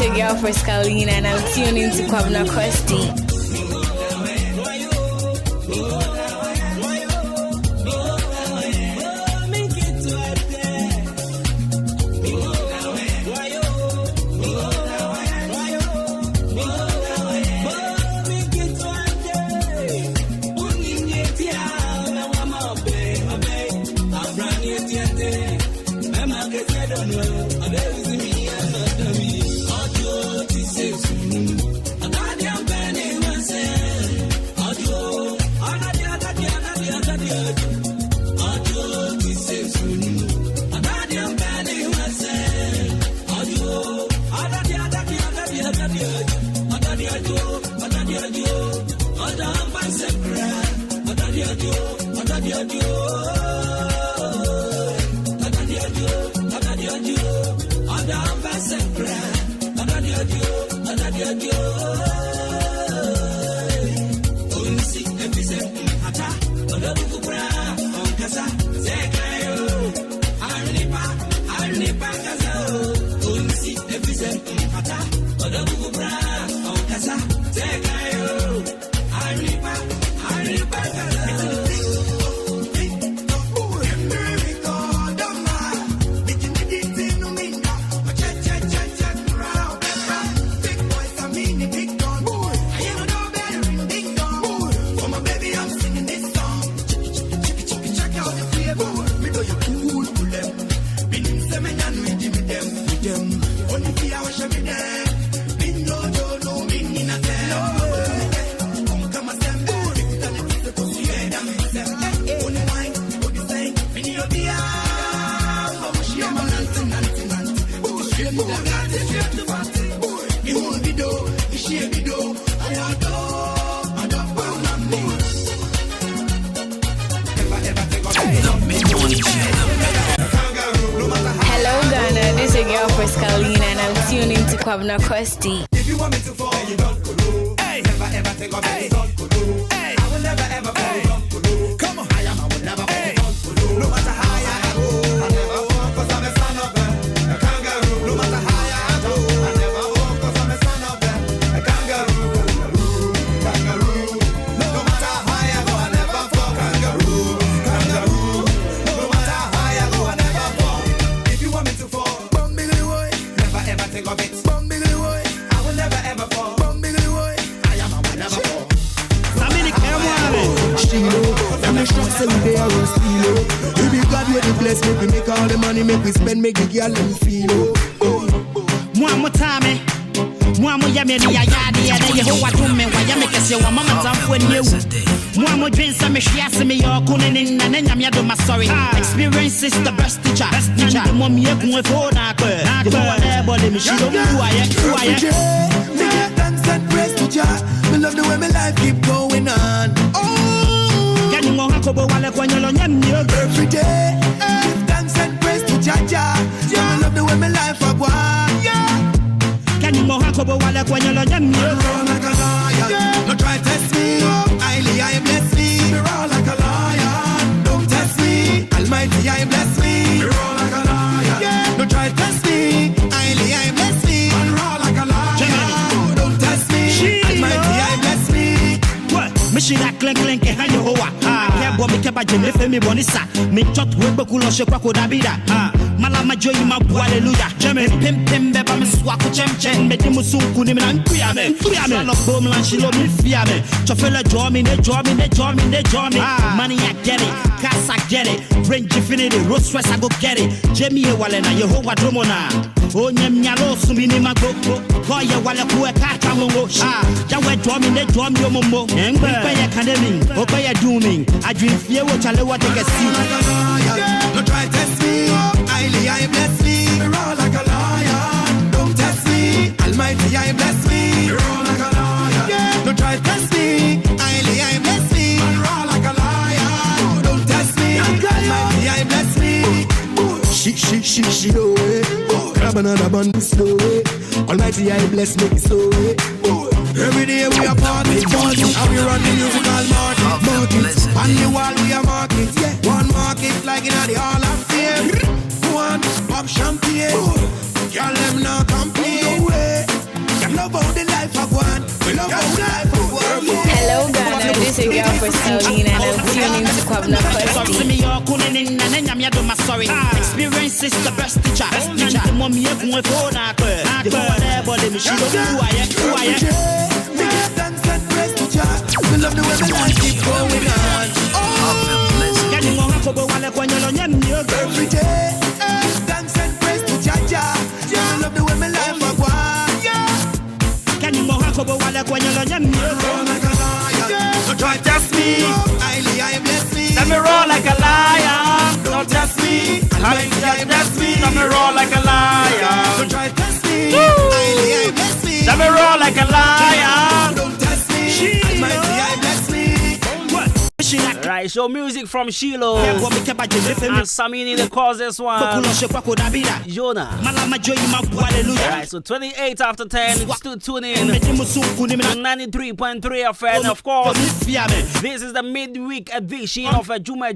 your girl for Scalina, and I'm tuning to Kwabena Costy. Kwabena Costy. If you want me to fall, you don't go low. Hey, never ever think of it. Don't go low. Hey, I will never ever fall. Don't go low. Come on, I will never fall. Don't go low. No matter how I go, I never fall 'cause I'm a son of a kangaroo. No matter how I go, I never fall 'cause I'm a son of a kangaroo. Kangaroo. No matter how I go, I never fall. Kangaroo. Kangaroo. No matter how I go, I never fall. If you want me to fall, never ever think of it. We be God with the bless, make we make all the money, make we spend, make the girl them feel. More time, more yammy, ya yadi, and you hold what woman, why you make us your mama time when you. More dreams, some shares me, your cooning, and then I'm your my sorry. Experience is the best teacher. The mommy, you're going for that girl. Everybody, me, she don't know who I am. Make thanks and praise to Jah. Me love the way my life keep going on. Every day, give thanks and praise to Jah. I love the way my life a go on. Can you more hakobo wala kwa nyolo nyami? Roll like a lion, don't try test me. Highly I bless me. Roll like a lion, don't test me. Almighty I bless me. Roll like a lion, don't try test me. Highly I bless me. Roll like a lion, don't test me. Almighty I bless me. What? Mishina clink clink and you hoa. Me keba jeme fe me bonisa me chot we bekulo she kwa kodabida mala majo yi ma bu hallelujah jeme pem be ba me swa ko chemche me di musunku ni me na nkuya me no bom lan shi lo me fia me chofela draw me money I get it cast I get it range infinity road stress I go get it jemi e wale na Yehovah dromona o nyam nyalo sumi ni mago ko ye wale ku e ka ka mongo ja we draw me o mombo engbe ye kanemi o ko ye dooming fear what I what they can see. Don't try test me. Highly I bless me. Roll like a lion. Don't test me. Almighty I bless me. Roll like a lion. Don't try test me. Highly I bless me. Roll like a lion. Don't test me. Almighty I bless me. She do it. Grab another bun slow it. Almighty I bless me so it. Every day we are party, and we run the musical market. On the wall we are market, one market like in the Hall of Fame. One pop champagne, y'all them not complain. Crystalina and I'm tuning into Kwabena Costy. Experience is the best teacher. Mommy, you go for na you go there, but me she don't who I am. We love the way the life keep going on. Every day, thanks and praise to Jaja. We love the way my life a go. Can you more go wale kwanyolo nyamni? Don't try test me. I bless me. Let me roll like a lion. Don't test me. I test me. Let me roll like a lion. Don't try test me. I bless me. Let me roll like a lion. Don't test me. I bless me. Right, so music from Shiloh and Samini the cause this one Jonah. Right, so 28 after 10, still tune in 93.3 FM. Of course, this is the midweek edition of Adwuma.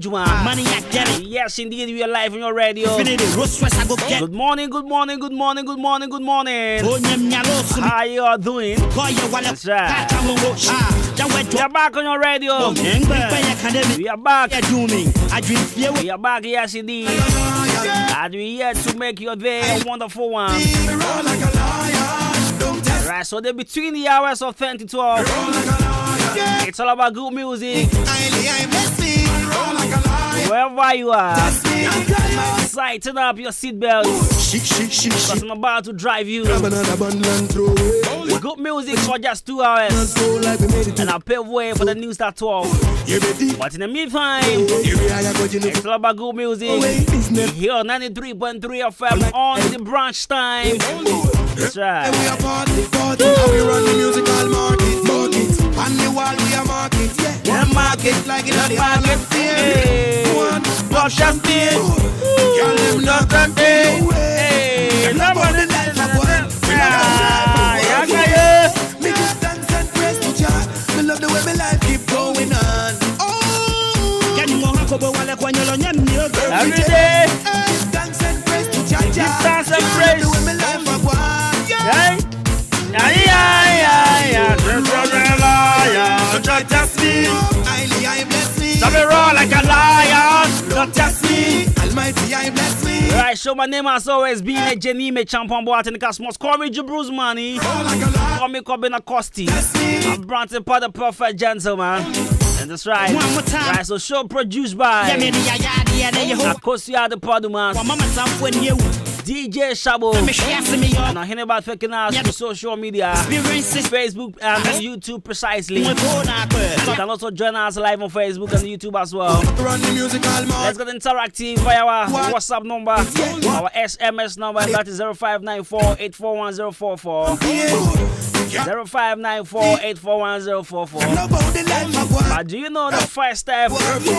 Yes, indeed, we are live on your radio. Good morning, good morning, good morning, good morning, good morning. How you all doing? That's right. We are back on your radio. We are back. We are back, yes indeed. And we are here to make your day a wonderful one. Right, so they're between the hours of 10 to 12. It's all about good music. Wherever you are, tighten up your seatbelts because I'm about to drive you. Good music for just 2 hours, and I'll pave way for the news at 12. But in the meantime, it's all about good music here on 93.3 FM on the branch time. That's right. We are party. We run the musical market. On the wall we are market. Yeah, market like in the market. Watch us still. Y'all live not that day. Hey, nobody life I want. Me give thanks and praise to Jah. Me love the way my life keep going on. Every day. Thanks and praise to Jah. Give thanks and praise. The way my life I want. Yeah. Don't try test me. I bless me. Let me roll like a lion. Don't test me. Almighty, I bless me. Right, so my name has always been a Jenny me champion boy in the cosmos. Call me Bruce Money. Call me Kwabena Costy. I'm Branton Part the perfect gentleman. And that's right. Right, so show produced by Akosia the Padumas. DJ Shabo. And I'm hearing about faking us on social media, Facebook and YouTube precisely. You can also join us live on Facebook and YouTube as well. Let's get interactive via our WhatsApp number, our SMS number, and that is 0594 841 0594 841 But do you know the first step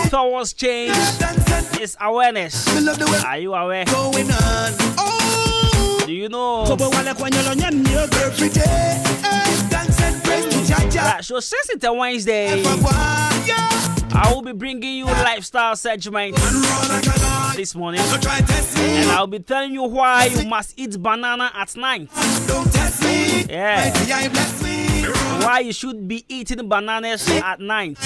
towards change is awareness? Are you aware? Do you know? Right, so since it's a Wednesday, I will be bringing you lifestyle segment this morning, and I'll be telling you why you must eat banana at night. Yeah, why you should be eating bananas at night.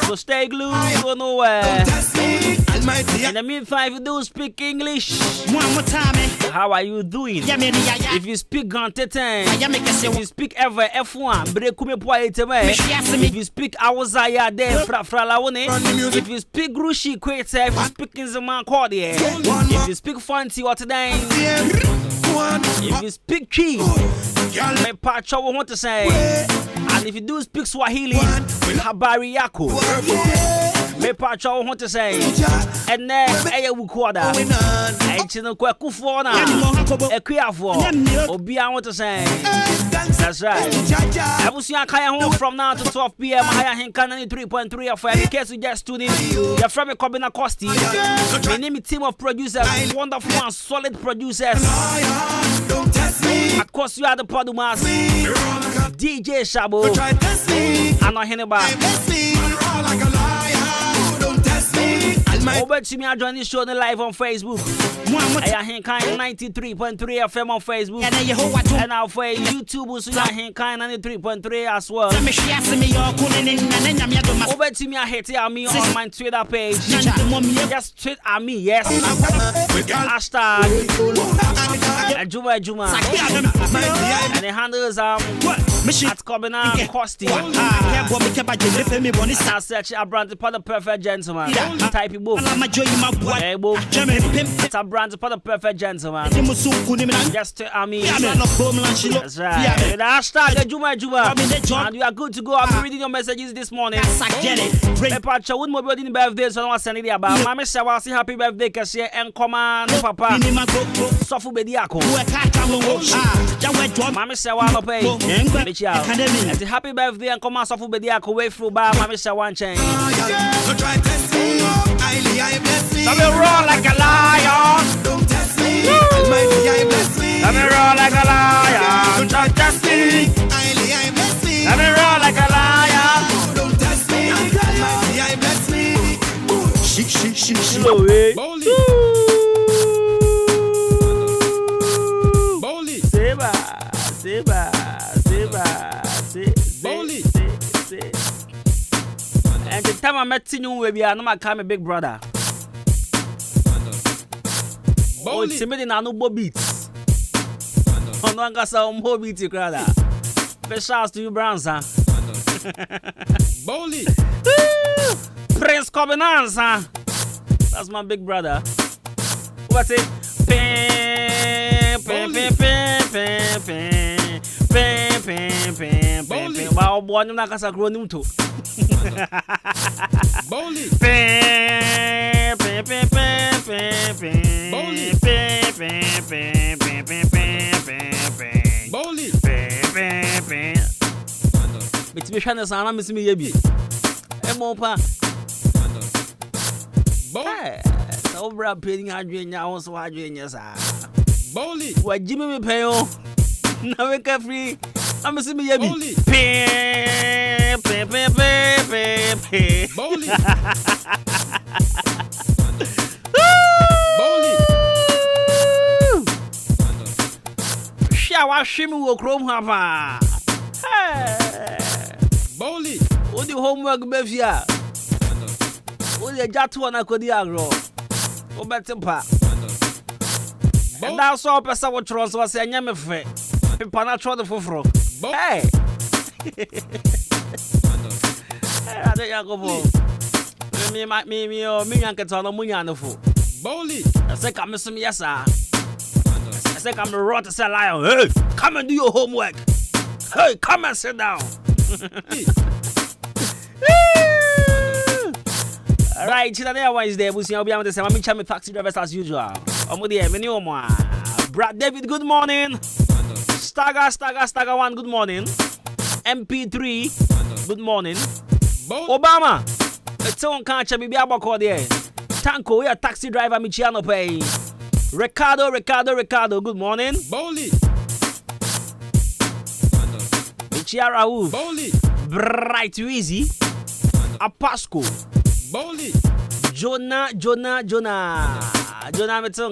So stay glued, go nowhere. In the meantime, if you do speak English, how are you doing? If you speak Ganteten, if you speak ever F1, if you speak Awazaya de Fralaone, if you speak Grushi Kwete, if you speak Inzaman Cordier, if you speak Fancy Waterdang, if you speak Key, my patch I want to say. And if you do speak Swahili, habari yako. Me patch I want to say. And then Aya Wukwada. And Chino Kwakufona. Equiafo. Obi I want to say. That's right. I will see a Kaya home from now to 12 p.m. I am 93.3 FM. In case you just tuned in, you're from Kwabena Costy. My name is team of producers, wonderful and solid producers. Of course, you are the Padumas, DJ Shabo, and I'm hearing about. Over to me, I join this show live on Facebook. I ain't kind 93.3 FM on Facebook. And now for YouTube, so I ain't kind 93.3 as well. Over to me, I hate me on my Twitter page. Just tweet at me, yes. Hashtag Adwuma. And the handles at Kwabena Costy. And I search a brand for the perfect gentleman. Type it book. Hey, book. It's a brand for the perfect gentleman. Just tweet at me. That's right. The hashtag Adwuma. And you are good to go. I'll be reading your messages this morning. Get it. Pacha would mobile in birthday, so I was sending it about. Mammy Shawa, say happy birthday, Cassia, and command Papa. Sofu Bediako. Mammy Shawa, no pay. And the happy birthday and command Sofu Bediako way through bar, Mammy Shawan chain. Let me roll like a lion. Don't test me. Almighty, I bless me. Let me roll like a lion. Don't test me. I bless me. Let me roll like a lion. Don't test me. Almighty, I bless me. Bowley. Bowley. Seba. Bowley. And the time I met you, we are not my big brother. Oh, it's me in no beats. Oh, no, I got some more beats, brother. Special to you, Brownsa. Bowley. Prince Kwabena, that's my big brother. What's it? Wow, boy, I'm not gonna grow new too. Bowley. Bowley. It's me trying to sound I'm missing me yebi. Emopa. Bowley. So bra paying Adrian also Adrian yes. Bowley. What Jimmy me pay oh. Now we can free. I'm missing me yebi. Bowley. Bowley. Bowley. Shower shimmy will chrome hapa. Hey. Bowley. What the homework bevia? What the jatu na kodi agro? O betempa. And that's all person what trans was say nyame fe. People na tro the foforo. Hey. I don't yagobo. Me yanketo no munya no fo. Bowley. I say come some yes sir. I say come run to say lion. Hey, come and do your homework. Hey, come and sit down. Right, today Wednesday, we see Obiama the same. I'm in taxi drivers as usual. Brad David, good morning. Stagger 1, good morning. MP3, good morning. Obama, it's on catch me be about call there. Tanko, we are taxi driver Michiano pay. Ricardo, good morning. Bowley. Michiara Wu. Bowley. Bright Easy. Apasco. Bowley. Jonah, Meton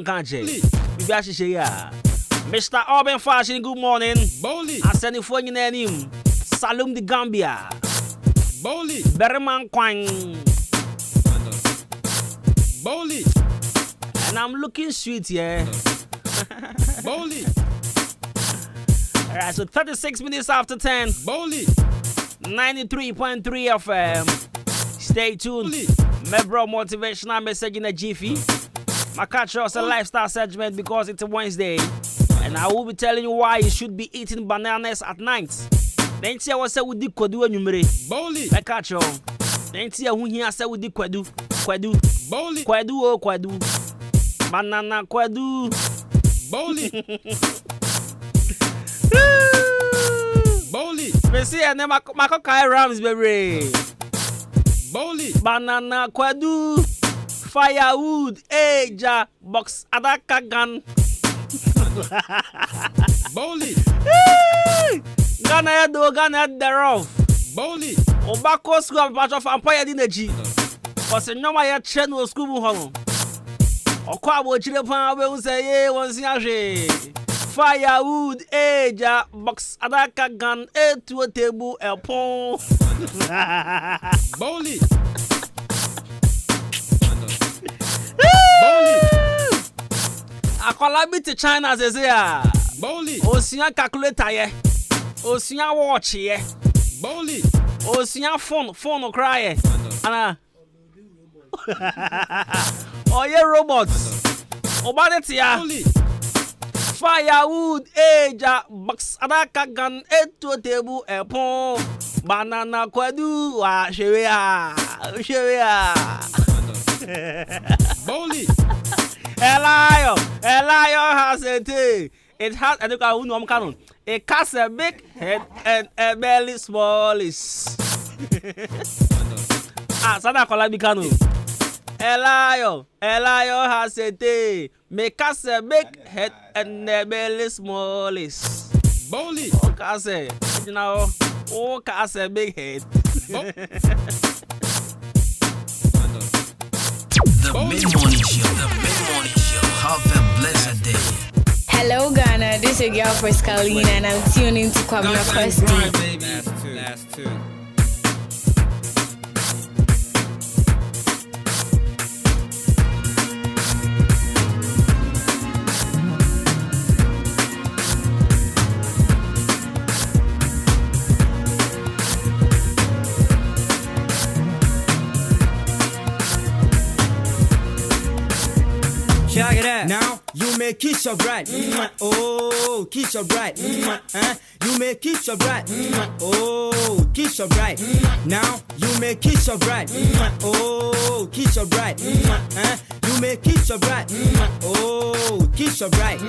Kanche. Mr. Urban Fashion, good morning. Bowley. I send you for your name. Salum the Gambia. Bowley. Berman Kwang. Bowley. And I'm looking sweet, yeah. Bowley. Alright, so 36 minutes after 10. Bowley. 93.3 FM. Stay tuned. Mebro motivational message in a jiffy. My catch us a lifestyle segment because it's a Wednesday. And I will be telling you why you should be eating bananas at night. Then see what say with the kwadu numere. Bowley. I catch you. Then see who here say with the kwadu. Bowley. Kwadu. Banana kwadu. Bowley. Bowley. Me see and my cockeye rams baby. Bowley. Banana kwadu. Firewood. Eja box adaka gun. Bowley. Ghana head thereof. Bowley. Obako school of batch of empire energy. Because no my train was school home. Okwabo chilepan we say wonsiaje. Firewood, eja, box, adaka gun, to a table, a pon. Bowley. Akola bi to China says ya. Bowley. Osia calculator ye. Osia watch ye. Bowley. Osia phone cry. Ana. Oye robots. Obadet ya. Bowley. Firewood, eja, box, adaka gun, to a table, a pon. Banana kwadu, wa shewea. Bowley. Elio has a tail. It has a canon. It has a big head and a belly smallish. Sana Colabicano. Elio has a tail. Make us a big head and a belly smallish. Bowley. Oh, Casse, you know, oh, Casse a big head. The mid-morning show. Have a blessed day. Hello Ghana, this is your girl Pascaline and I'm tuning to Kwabena Costy. Last two. Check it out. Now you may kiss your bride. Oh, kiss your bride. You may kiss your bride. Oh, kiss your bride. Now you may kiss your bride. Oh, kiss your bride. You may kiss your bride. Oh, kiss your bride.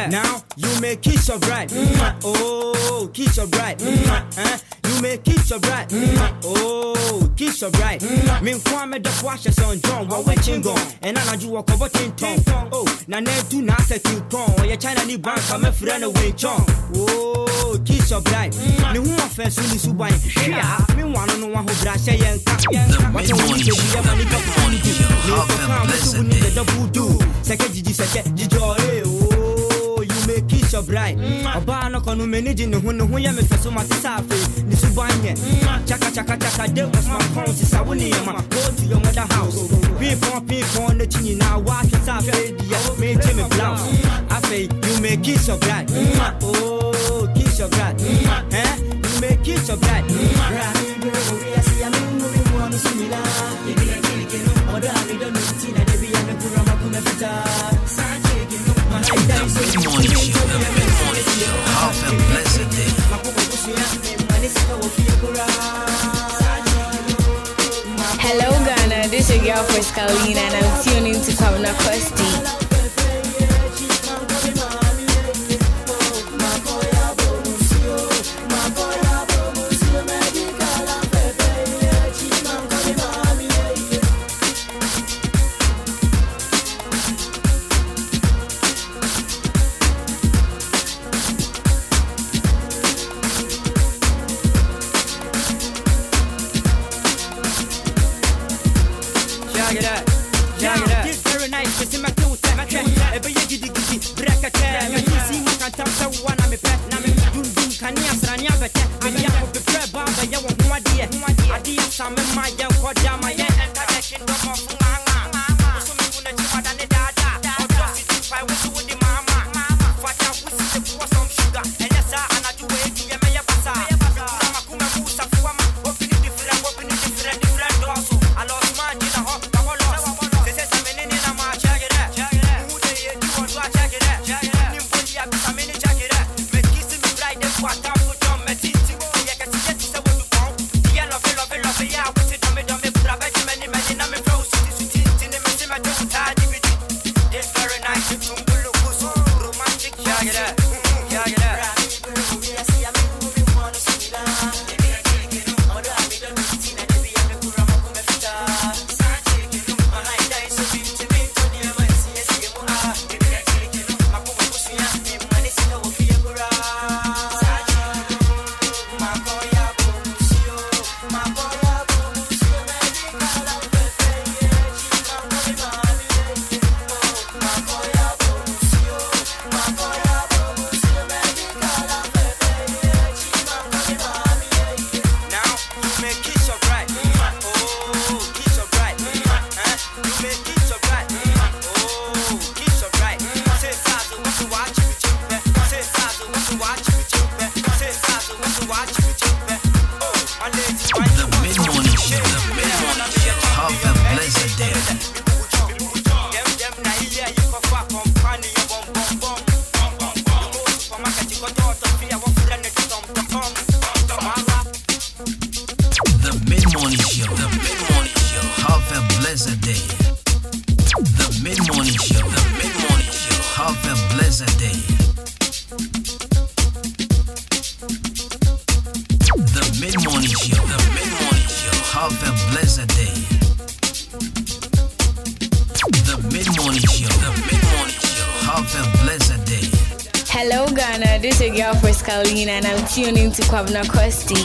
Now you may kiss your bride. Oh, kiss your bride. You may kiss your bride. Oh, kiss your bride. Min kwame the washes on John, what watching gone. And I do walk over tin tongue. Oh, na ne do not set you con. Your China ni bank come a friend away chong. Oh, kiss your bride. Ni who offense in the subai. Yeah, me wanna know who brush and cut. What you want to be a money for money. You double do. Second Gigi second Gigi. You may kiss your bride. Obana kono managing the one who yam for so much safe. Nisubanye. Chaka chaka chaka de was my phone to Sawuniama. Go to your mother house. People on the chin now watch it up. You may Jimmy blouse. I say you may kiss your bride. Oh, kiss your bride. You may kiss your bride. Have a blessed day. Hello Ghana, this is your girl Pascaline and I'm tuning to Kwabena Costy. Yeah, love it, love it, love it, yeah, what's it, dummy, dummy, Hello Ghana, this is your girl Friscalina and I'm tuning to Kwabena Costy.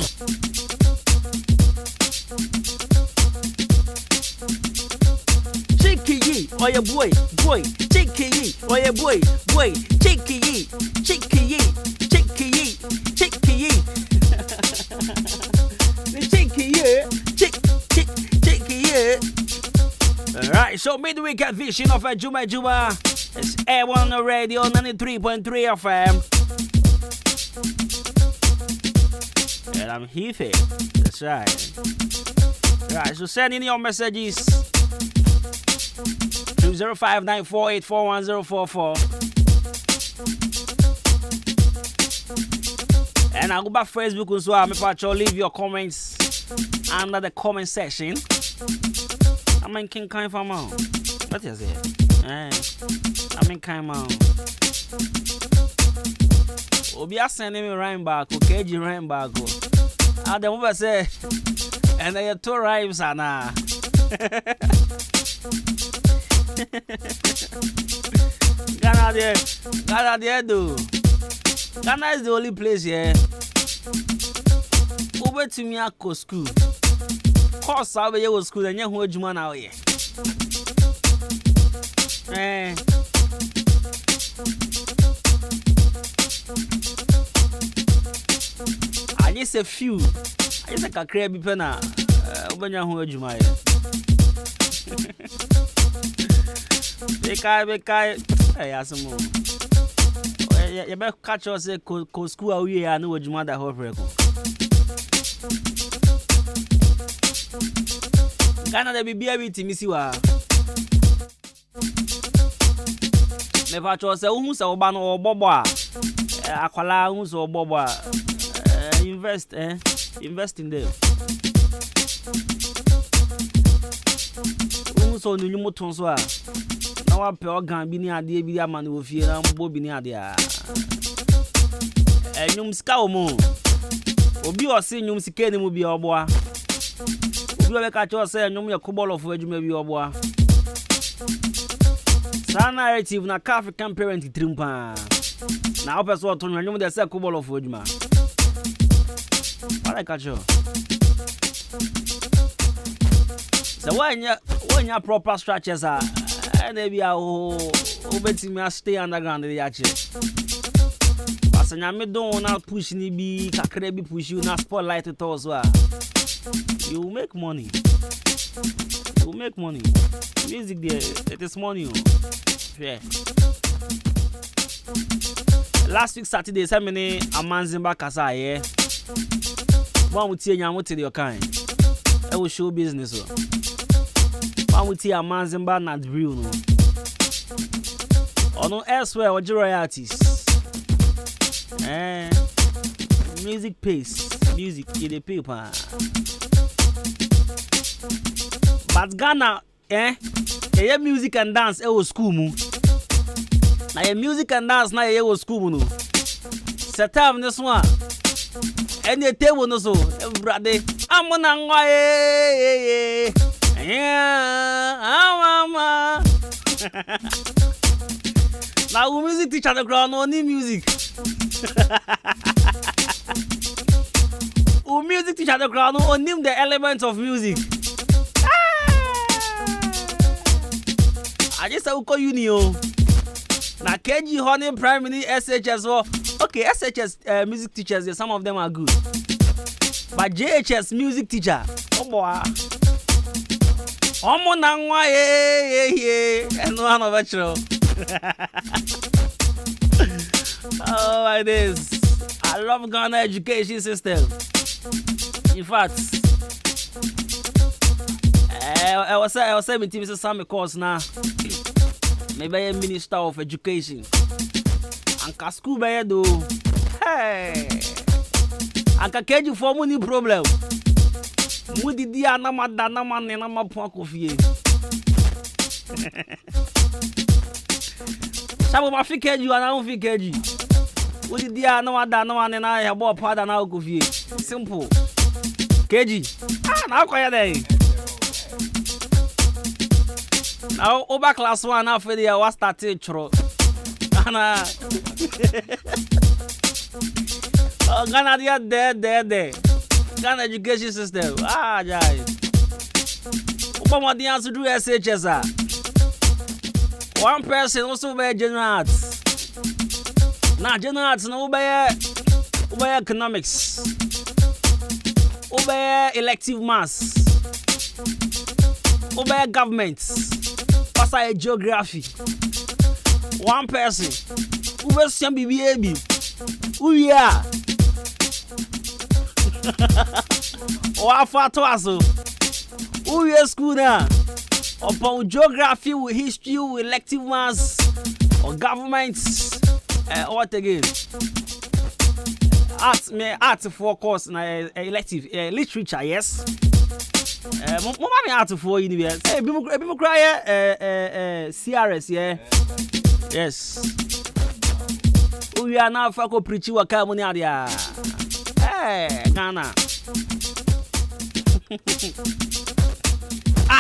Cheeky, oh yeah, boy, cheeky, oh yeah, boy, cheeky, cheeky. Alright, so midweek vision of Adwuma. It's Air1 on the radio, 93.3 FM. And I'm Heathy. That's right. Right, so send in your messages. 205-948-41044. And I'll go back Facebook as well. Make sure leave your comments under the comment section. I'm in King Kai for more. What is it? I'm in Kai Mount. Obi sending me rhyme back, okay? You rhyme back. I don't want to say, and there are 2 rhymes, Anna. Ghana there, do. Ghana is the only place here. Over to me, I go school. Course, I'll be able to school and you hold you now here. I just a few. I just a crabby penna. When you hold you my. Bekai. Hey, Asimo. You better catch us a school out here. I know what you want that whole record. Ghana de bibia bi timi siwa. Me fa cho se hu se oba no obobo a. Akwala hu se obobo a. Invest in them. Hu so nu nyumo ton so a. Na wa pe organ bi ni ade bi ama na ofie na mbo bi ni ade a. Nyum ska o mo. Obi o se nyum sika ni mu bi obo a. You have a catch or say, no, your cobble of Wedge your boy. Son narrative na African parent trimpa. Now, person what on you the cobble of Wedgema. What I catch you. So when your proper structures are, and they be over to me, stay underground the yacht. But I don't not push ni be, can be push you, not spotlight it as well. You will make money. Music there, it is money. Yeah. Last week Saturday, so many a man's in back as I yeah. One would see you to your kind. I will show business. One would see a man's in back not real. No. Or no elsewhere or royalties. Music pays. Music in the paper. But Ghana, yeah, music and dance, was school mu. Now your music and dance, now you was school no. Set up this one. And the table no so, brother. I'm on mama. Now music teacher the ground only music. Music teacher the ground only the elements of music. I just say call Unio. Na KG Honey Primary SHS or okay SHS music teachers, some of them are good. But JHS music teacher, oh boy. Omo nangwa and one of actual. Oh like this. I love Ghana education system. In fact, I was saying to Mr. Sammy course now. Maybe a minister of education. And ka school by do. Hey. And ka keju for money problem. Mudi dia na madana man na mapon kofie. Sabo ma fikeju ana un fikeju. Mudi dia na madana man na ya bo pada na kofie. Simple. Keji. Na kwaya dey. Now over class 1 after the was started chro. Ghana. Ghana, they are there. Ghana education system. Jai. Obama the answer do SHS. One person also by general arts. Now general arts no by economics. By elective maths. By government. Pass a geography. One person who was some baby. Who ya? Or fato aso. Who ya school now? Upon geography, with history, with elective maths, or governments, what again? Art for course, elective literature, yes. Mama art for university. Hey, bimu cry CRS, yeah. Yes. We are now for preaching what come on here. Hey, Ghana.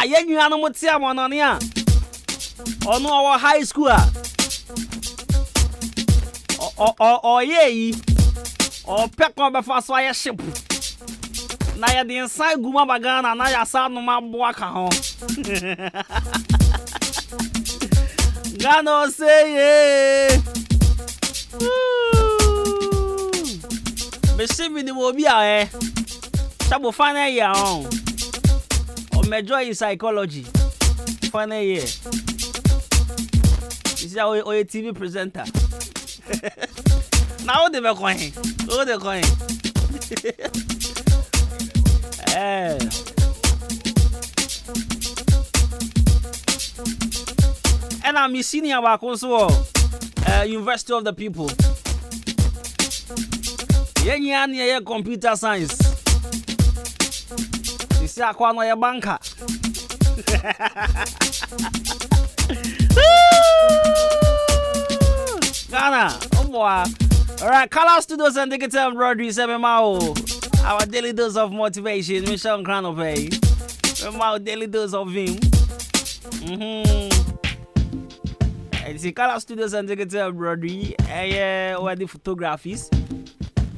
Yen you are not someone on here. Or no, our high school. Or ye. Or peck on the fast fire ship. Now the inside Guma Bagana, now you sound no man walk home. Gano say, yeah. Receiving the mobile, Chabo final year on. Or major in psychology. Final year. This is our TV presenter. Now they were going. Oh, they're going. And I'm a senior back also. University of the People. Yeah, computer science. This is a banker. Ghana, oh boy. Alright, Color Studios and Digital Embroidery, 7 Mao. Our daily dose of motivation, Michelle Cranopay. Our daily dose of him. It's the Color Studios and Digital Embroidery. Where the photographies,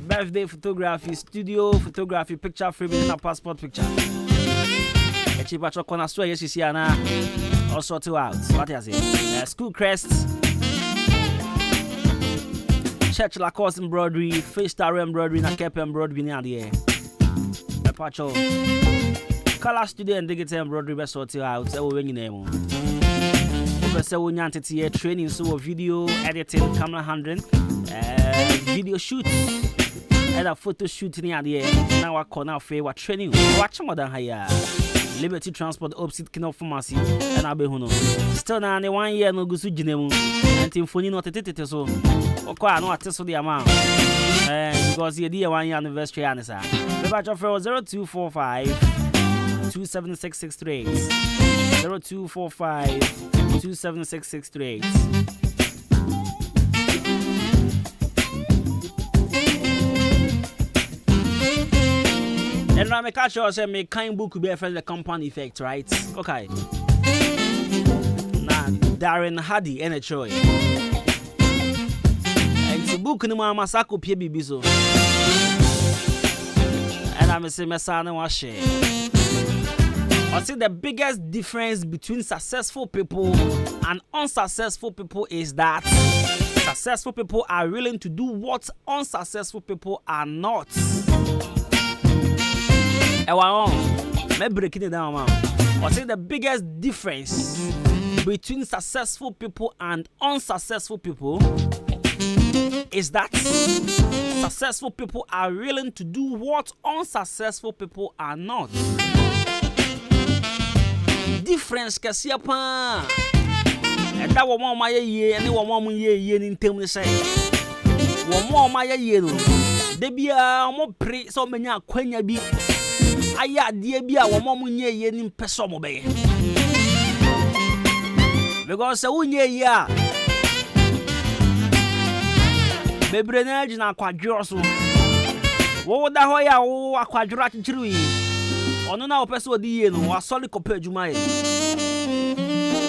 birthday photography, studio photography, picture frame, and a passport picture. A cheap at corner store, yes, you see, Anna. Also, 2 out. What is it? School crests. Church Lacoste embroidery, face star embroidery, and cap embroidery near the air. A patcho. Color Studio and Digital Embroidery best sort out. So when you name so we want to training, so video editing, camera handling, video shoot, and a photo shoot near the air. Now I call now for training. Watch more than higher. Liberty Transport opposite Kino Pharmacy and Abehuno. Still now, 1 year no go to Jinemu. And Timphony not a so. Okay, no attest to the amount. Because the year 1 year anniversary, Anissa. The batch of 0245 276638. 0245 276638. And now, I catch you say, make kind book be a friend the compound effect, right? Okay. Now, Darren Hardy, and a choice. Book no mama sako pie bibizo. And I'm say mesana wa share. I think the biggest difference between successful people and unsuccessful people is that successful people are willing to do what unsuccessful people are not. Me breaking it down, man. I think the biggest difference between successful people and unsuccessful people is that successful people are willing to do what unsuccessful people are not. Difference kasi apa. Eda wo mo maye ye ne wo mo ye ni ntem ni say. Wo mo maye ye no. De bia mo pre so menya kwanya bi. Aya de bia wo mo nye ye ni peso mo be. Because wo nye ye a bebre na agina akwadwo so wo da ho ya wo akwadwo achichiru yi ono na opeso odi ye no asoli kopa adwuma ye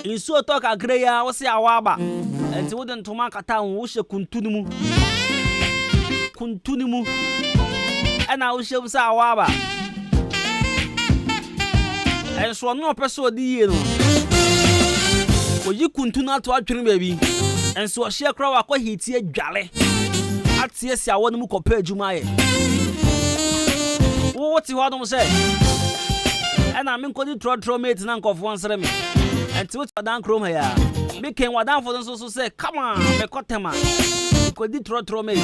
inso to ka gre ya wo se awaba enti wo de ntoma kata wo hye kuntunimu ana wo hye bu sa awa ba enso no opeso odi ye no oyi kuntuna to atwene baabi enso hye kra wa kwa hiti adwale atie si awo no mu kopa adwuma ye wo ti ho dum say ana me nkodi tro mate na nkofo nsere me enti wo dan krom ya me ken wadan fo so say come on me kotema nkodi tro mate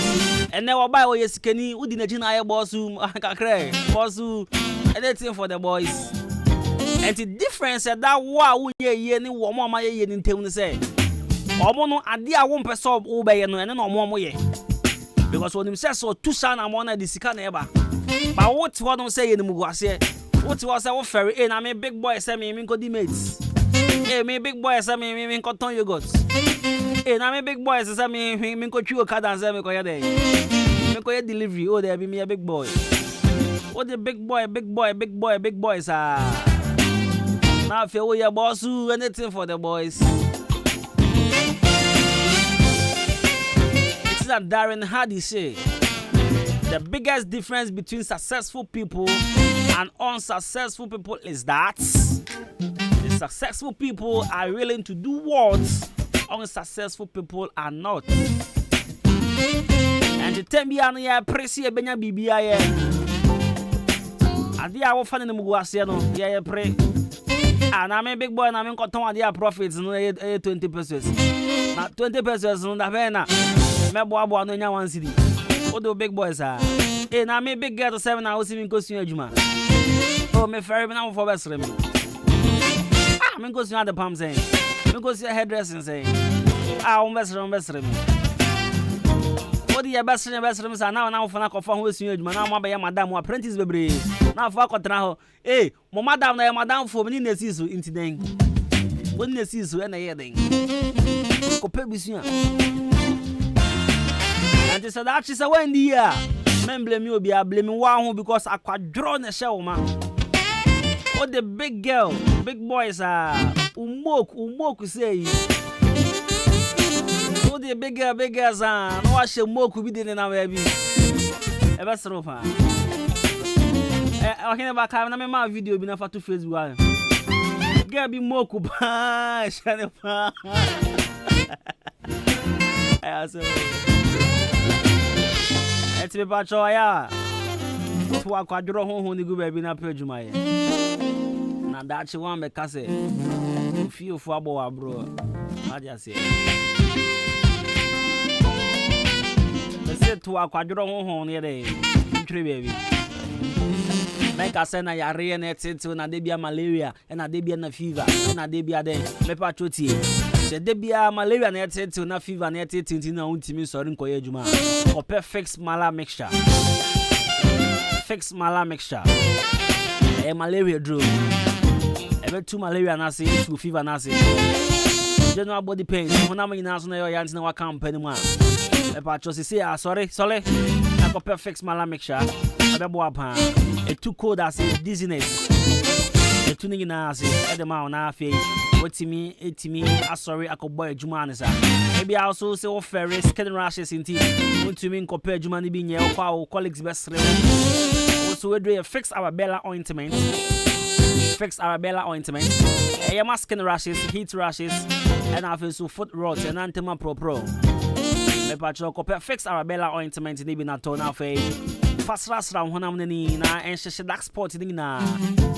ene wo bai wo yesikani udi na gina aye bossu kakre bossu anything for the boys enti difference that wa wo ye ni wo mo ma ye ni ntem ni say omo no ade a wo mpeso wo be ye no ene no omo ye because when him say so two san am na disika na eba but what ho say ye ni muguase what was say wo ferry na me big boy say me nkodi mates me big boy say me nkoton yogurt na me big boy say me nkotwi okada say me koye dey me koye delivery oh there be me a big boy oh the big boy sir now if you your boss do anything for the boys. It's that Darren Hardy say the biggest difference between successful people and unsuccessful people is that the successful people are willing to do what unsuccessful people are not. And the time be anu ya presi e benya bibia ye. Ade a wo fa ne mugu ase no ye pre. Na me big boy na me nkoton ade a profits no 20 pesos. Na 20 pesos no da be na me boa no nya 1 cedi. O do big boys ah. Na me big girl to 7 na o si me nkosun adwuma. Oh me ferry me na mo for besre me. Me nkosun ade pam say. Me nkosun hairdressing say. O besre me. Odi ya besre me say na mo for na kofa ho esun adwuma na mo ba ya madam apprentice bebre. Na fa akotena ho. Mo madam na ya madam for me ni nesi so intiden. Woni nesi so na ye den. Ko pe bisun. And they said that she said when the year men blame you be blaming one because I quadro na show man. Oh the big girl, big boys are umok say. Oh the big girls are no wash moku be dey na baby. E be sro fa. O kene ba ka na me ma video bi na fa to Facebook. Girl be moku pa, shane pa. Eti be pa cho ya. To akwadro honhon ni go baby na pa adwuma ye. Na da chi wan be ka se. Fie ofu abo wa bro. Aja se. Be se to akwadro honhon ni dey. Ntwe baby. Make a say na yare na etinti na de bia malaria na de bia na fever na de bia den me pa chotie. Se de bia malaria na etinti na fever na etinti na untimi sori nkoye adwuma. O perfect mala mixture. Fix mala mixture. Malaria drug. Ebe two malaria na say two fever na say. General body pains. When am ina so na your yanti na wa company ma. Me pa chosie say sorry. I go perfect mala mixture. Abebo apa. It too cold as dizziness. The tuning in as the mouth na fe. Etimi sorry I could boy Jumani sir. Maybe I also say oh ferry skin rashes in tea. Want to mean compare Jumani being your colleagues best also we fix our Bella ointment. Fix our Bella ointment. A skin rashes, heat rashes, and I feel so foot rots and antema pro. Me patcho compare fix our Bella ointment ni bi na to na fe. Fast honam ni na enhye dark spot ni na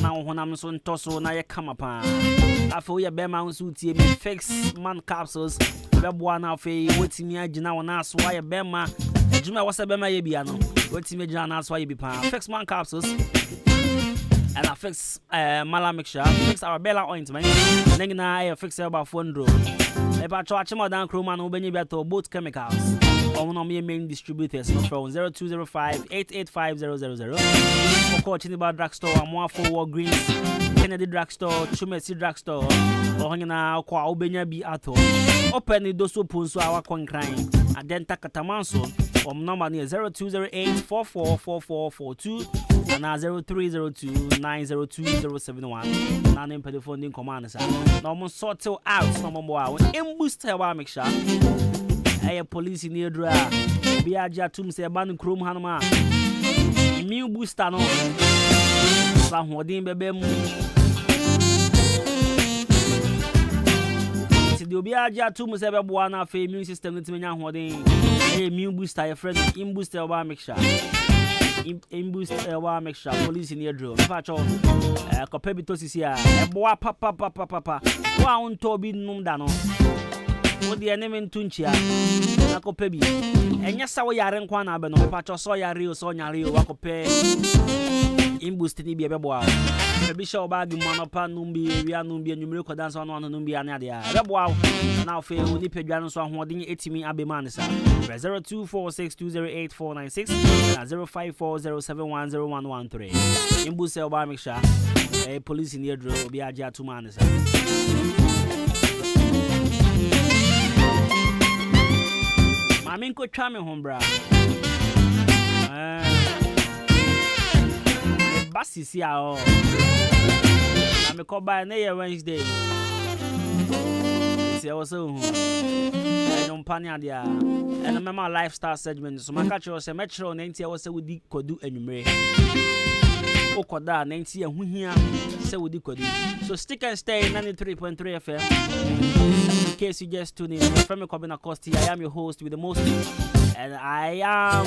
honam so ntoso na ye kama pa afo ye be ma nso tie me fix man capsules be boa na fe wotimi agina wona aso ye be ma adwuma wo se be ma ye bia no wotimi agina na aso ye bi pa fix man capsules and I fix mala mixture fix our Bella ointment then na I fix about phone e ba cho achimo dan kroma no benye bia to both chemicals on our main distributors no from 0205-885-000 or call Chiniba Drugstore and for Greens Kennedy Drugstore Chumesi Drugstore or hanging kwa obenya bi ato open the doso punso our con crying and then takatamanso number near 0208444442 and 0302902071. None in the phone in command, sir. No more sort out, no more. In booster, make sure. A police in the draw. Be a jatum say ban chrome hanma. New booster no. Some holding baby. The be a jatum say babuana for immune system to me holding a new booster. Your friend in booster wa make sure. In booster wa make sure police in the draw. Facho kopebitosis here. A boa papa. Wa on tobi num dano. What the enemy tunchia nako pebi enya sawo yare nkwa na abeno pacho so yare o so nyare o wakope imbusti ni bebo a pebi show bag mo pa numbi wi numbi anwumre ko dance ono numbi ane ade a bebo a na ofe oni pedwa no so ahoden etimi abema ne sa 0246208496 and 0540710113 imbusti oba make sure police in the draw obi aja atuma ne sa I mean, go try me home, bra. Bus is here. I'm a call by Wednesday. See, also, I don't panic. And I remember lifestyle segment. So, my catch was a metro 90 hours with the Kodu and Mre. Okoda 90 and who here say with the Kodu. So, stick and stay 93.3 FM. In case you just tune in, from Kwabena Costy, I am your host with the most, and I am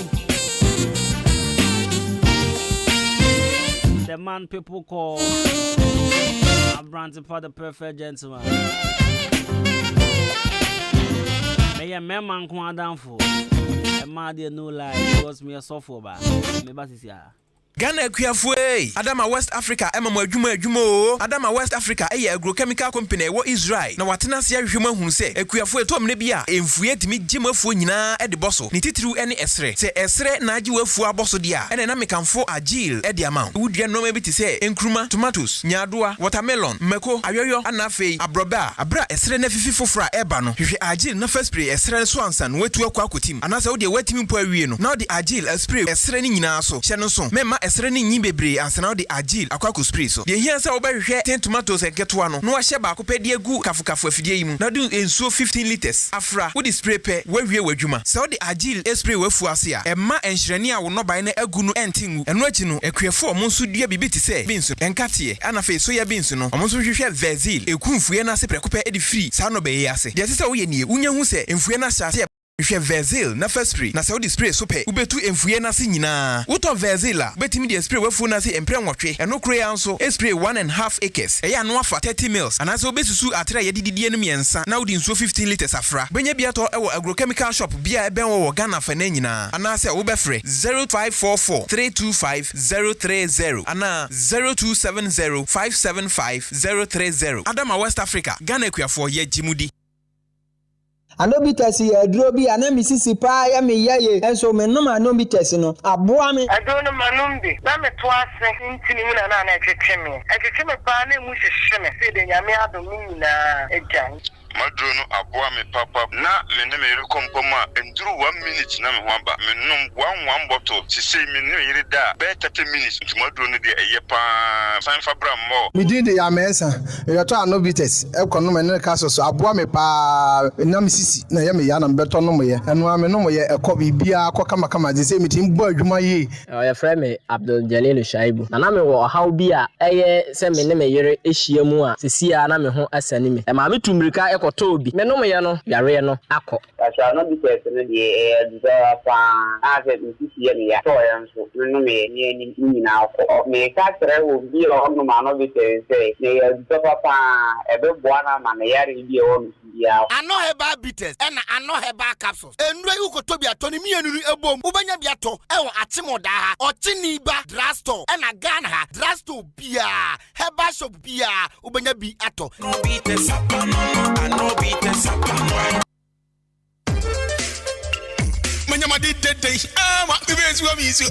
the man people call a brand for the perfect gentleman. May a man come down for a man there no lie because me a software bar. Me basis here. Ghana Kuyafwe, Adama West Africa, Adwuma, Adama West Africa, a agrochemical company, what Israel. Now, what Nasia human who say, a Kuyafwe Tom Nebia, and Fuet me Jim Fuina at the bosso, Nititru any esre, say esre Najua Fua Bossodia, and an American for a jail at the amount. Would you know maybe to say, Nkruma, tomatoes, Nyadua, watermelon, Meko, Ayoyo, Anafe, Abroba, Abra, esre nefi for Ebano, if you agil no first spray, esre swanson, wet to a quakutim, and as I would wet him per now the agil, a spray, esre Ninaso, Shannon, Mema. Esreni nyibebre ansana de agil akwaku spray so de hia sa obehwe 10 tomatoes eketo ano no ahye ba akopɛ de agu kafukafu afidie yi mu na do ensuo 15 liters afra wo de spray pɛ wawie wadwuma sa de agil spray wafu ase a ɛma enhyerene a wo no ban na agu no entingu ɛno akyi no akuefo ɔmo nso dua bibi te sɛ binsu enkate ana fe so ya binsu no ɔmo nso hwehwɛ vezil ekumfue na se prɛkopɛ edi free sa no bɛyɛ ase de sɛ wo yɛ nie unya hu sɛ emfue na hyase If Vezil na first spray na Saudi spray so pe ubetu emfuye na si nyina wuto Vezil a betimi de spray wafu na si empre nwotwe eno kure anso spray 1.5 acres eya no afa 30 mils anase obesusu atra ye dididie no miensa na wudi nso 15 liters afra benya bia to ewo agrochemical shop bia eben wo Ghana fa na nyina anase obefre 0544325030 ana 0270575030 Adama West Africa Ghana kuafo ye jimudi Anobites ye drobi ana misisi pa ya me yaye enso me no anobites no aboa me adono manumbi na me to ase ntini mu na etwetwe me pa na mu hwehwe me se de nyame adom nyina ejan Madrono aboa me papa na me ne me rekompoma enduru 1 minute na me ho aba me nom 1 bottle si sei me ne yire da be 30 minutes nti madrono de eye pa san fabra mo me din de ya mesa e to anobites e kono me ne ka so aboa me pa na misisi na ya me ya na beto no mo ye eno ame no mo ye ekọ bibia akọ kama de sei me tim bo adwuma ye ya frɛ me Abdul Jalil Shaibu na me wo haw bi a eye se me ne me yire ehia mu a sesia na me ho asani me e ma me tumrika Tobi menom ye no yare no akọ asha no bi tese no de do pa ase nti ye ne ya to ye nso no me ni nyina akọ me ka tere wo bi o no ma no bi tese ne ye do papa ebe boana ma ne yare bi o no ya ano heba bitters na ano heba capsules enure uko tobi atoni mienu ebom ubanya bi ato ewo atemoda ha ochini ba drugstore na Ghana ha drugstore bia heba shop bia ubanya bi ato no bitters ano bitters Manyama did ma bibes wa mi so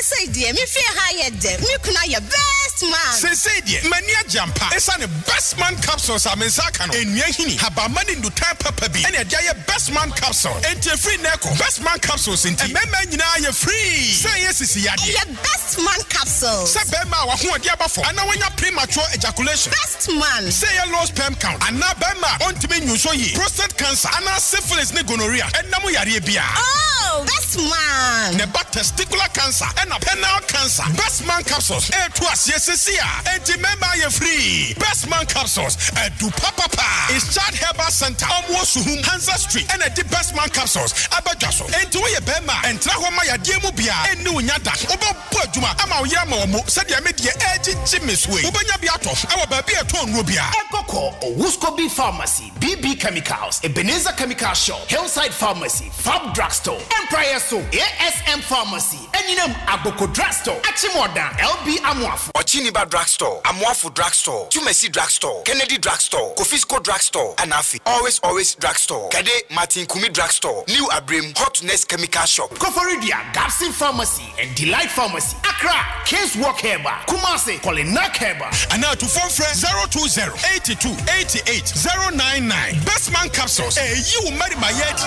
say dear me fear higher dem me kuna your best best man. Say dear, mania jampa. Esa ne best man capsules are mensaka no. Enye hini haba mani ndu type papa bi. Ene dia ye best man capsule. Enti free neko. Best man capsules enti. Emema nyina ye free. Say yes is yade. Ye best man capsules. Say bema wa ho odi abafo. Ana wanya premature ejaculation. Best man. Say ye low sperm count. Ana bema ontimi nyuso yi. Prostate cancer. Ana syphilis ne gonorrhea. Enamu yare bia. Oh, best man. Ne back testicular cancer. Ena penile cancer. Best man capsules. Twas yesesia. Enti member ye free. Best man capsules. Edu papa. It's Chad Herbal Center. Omuosuhum Hansa Street. And the best man capsules. Abadjaso. Enti we ye bema. Entra homa ya diemu bia. Eni unyada. Oba Adwuma. Ama uyama omo. Said ya medie eji jimiswe. Ubanya biato. Awa babi eton rubia. Ekoko. Owuskobi Pharmacy. BB Chemicals. Ebenezer Chemical Shop. Hillside Pharmacy. Fab Drugstore. Empire So. ASM Pharmacy. Enyinem Agboko Drugstore. Achimordan. LB Amuafu. Ochiniba Drugstore. Amuafu Drugstore. Tumesi Drugstore. Kennedy Drugstore. Kofisco Drugstore. Anafi. Always Drugstore. Kade Martin Kumi Drugstore. New Abrim Hotness Chemical Shop. Koforidia. Gapsin Pharmacy. And Delight Pharmacy. Accra. Case Walk Herba. Kumasi. Kolinak Herba. And now to phone friend 020-8288-099. Best man capsules. Hey, you marry my head.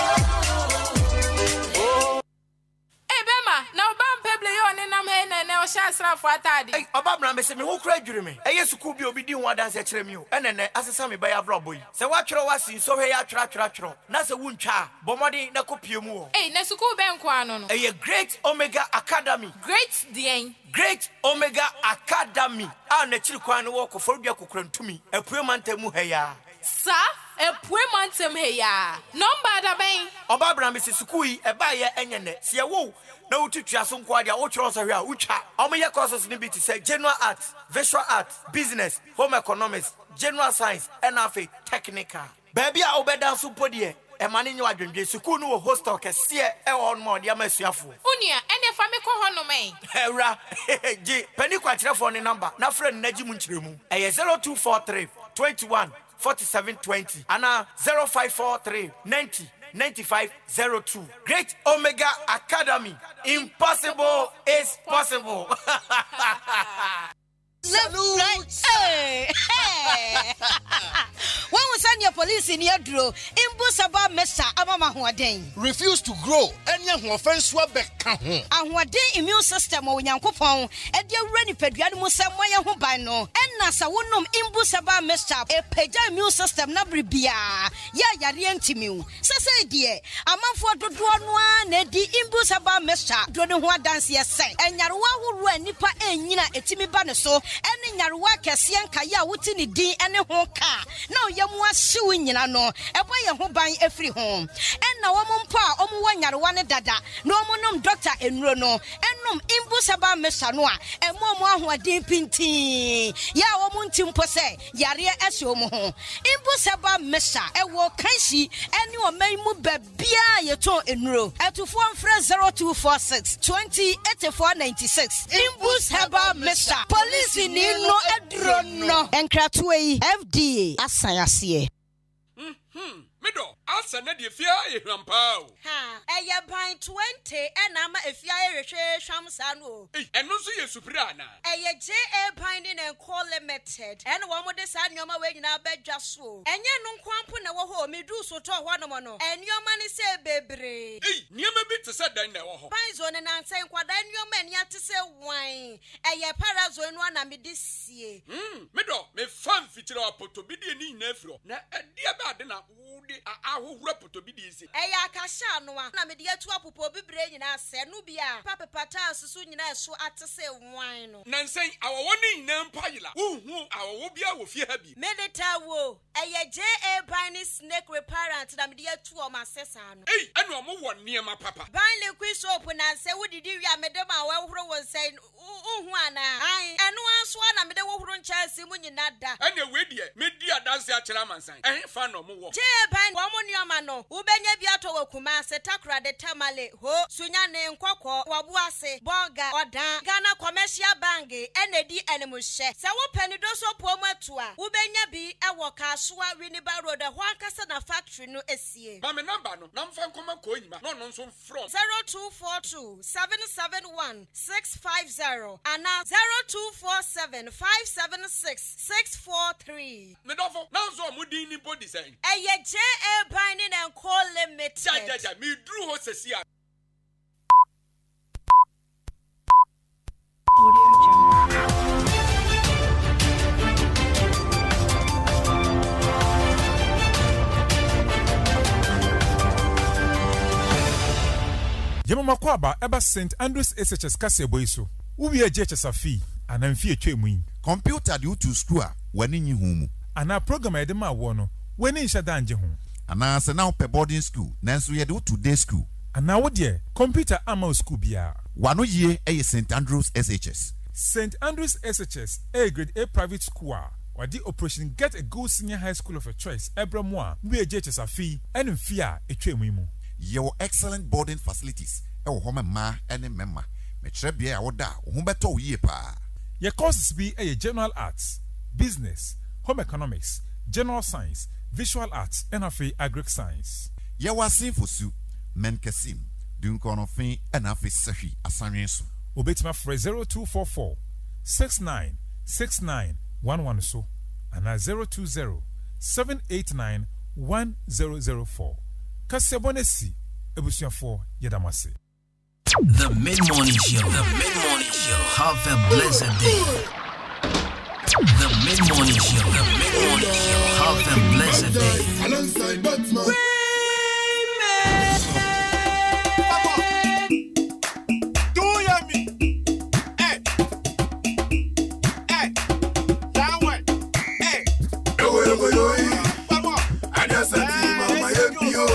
Now, Bam Pebble, you and I'm here and now Shasra for Taddy. Hey, Obama, Miss me, who cried you me? I used to could be obedient one dance at you, and then as a sammy by a robbery. So what you was in so here, tra. Nasa Wuncha, Bomadi, Nakopiumu. Hey, Nasuku Banquano. A great Omega Academy. Great Dane. Great Omega Academy. And the Chilquan walk of Phobia Kukran to me, a Puemante Muheya. Sir, a Puemantem heya. No bad bang. Obabra, Mrs. Sukui, a buyer, and yet, see a woo. No teacher, some quadia, which also here, which are Omega courses need to say general arts, visual arts, business, home economics, general science, and afi technical. Baby, I obey down suppodia. A man in your dream, Sukunu hostel can see a on more, dear Messiafu. Unia, and if I make a honor, may. Hera, penny quatra for the number, now friend Nejimunchrimu, a 0243 21 4720, and 0543 90 9502. Great Omega Academy. Impossible is possible. Salute. Hey. When we send your police in your draw, Imbusaba Mesa Amama Huaden. Refuse to grow. Any offense will be count. And what day immune system or Yankopon, and your ready pediatric Samoya Hubano, and Nasa Wunum Imbusaba Mesa, a peja immune system Nabribia. Ya Yarientimu. Sasa dear, a man for the one, Nedi Imbusaba Mesa, Dronua dance yes, and Yarwa who run Nipa and Nina Etimi Banaso. Any Yarwa Cassian Kaya Wutini D and a honka. Now Yamwa suing no, a boy who buy every home. And now pa Omuan Yarwana Dada, no monum doctor in Rono, and num Imbusaba Mesanoa, and Momo who are deep pinti. Ya Omuntim Pose, Yaria Esomo. Imbusaba Mesa, a walk Kanshi, and you may move Bia Yato in row. At to form friend 0246 20 8496. Imbusaba Mesa. Police in no Edrono and Kratway FDA Asayasiye. Middle, answer Nadia Fia, Rampao. Ha, a pine 20 and I'm a fire Shamsano. And no see a Suprana. A J.A. Pinding and call limited, and one with the sun your way in our bed just so. And you no quampuna home, me do so to one mono, and your money say baby. Near me bit to set down there. Pines on and saying what then your man yet to say wine. A ya paras on one and me this year. Middle, me fun feature up to be the nephew. Now, a dear bad dinner. I will rap to be easy. Aya Kashano, I'm a dear to a popo be brain in us, and Nubia, Papa Patas, soon so at to say wine. Nancy, our one name Pila, who our Wobia will fear happy. Medita wo, a J.A. Piney snake with parents, and I'm dear to my sessan. Hey, I know one near my papa. Binding quiz open and say, what did you, Madame, well, was saying, I and one swan, I'm the woman child, Simon, you not that. And the way, dear, mid dear dance at Chalaman sign. I ain't found no more. J.A. Pine, one your mano, who been Ubenya biato wakuma se takra de tamale ho sunyane nkwakọ wabuase boga odan Ghana Commercial Bank enedi enemushe se wo peni do so pomatua ubenya bi ewo Kasua Winneba Road ho ankasa na factory no esie Mame number no namfa nkoma ko nyima no nso from 0242 771 650 and 0247 576 643 Medofo nanzo mudi ni body say Eye JA Binding and Call Limited ja me drew ho sesia Yemama Kwaba eba St. Andrews SHS Kasebo iso. Ubi JHS afi anamfi etwemu yi. Computer di utu school a wani nyi humu. Ana program ya dema wo no wani nsha danje ho. Ana se na pe boarding school nanso ye de utu day school. Ana wo de computer ama school bia. Wano ye eye St. Andrews SHS. St. Andrews SHS A grade A private school. Wadi operation Get a Good Senior High School of a Choice Ebramwa we JHS afi enmfi a etwemu yi mu. Your excellent boarding facilities. Ewo home ma ene memma. Metre bia ya woda wo beto wo yie pa. Your courses be a general arts, business, home economics, general science, visual arts, and agric science. Ye wasin fosu menkesim dunkono fin and afi sahi asanwenso. Obetima for 0244 69 69 11 so and 020 789 1004. Kasebonesi ebusuafo yedamase. The mid-morning show. The mid-morning show. Have a blessed day. The mid-morning show. The mid-morning show. Have a blessed day. Alongside Batman. Do you me? Hey. Hey. That way. Hey. Yo. I just said to mama yo.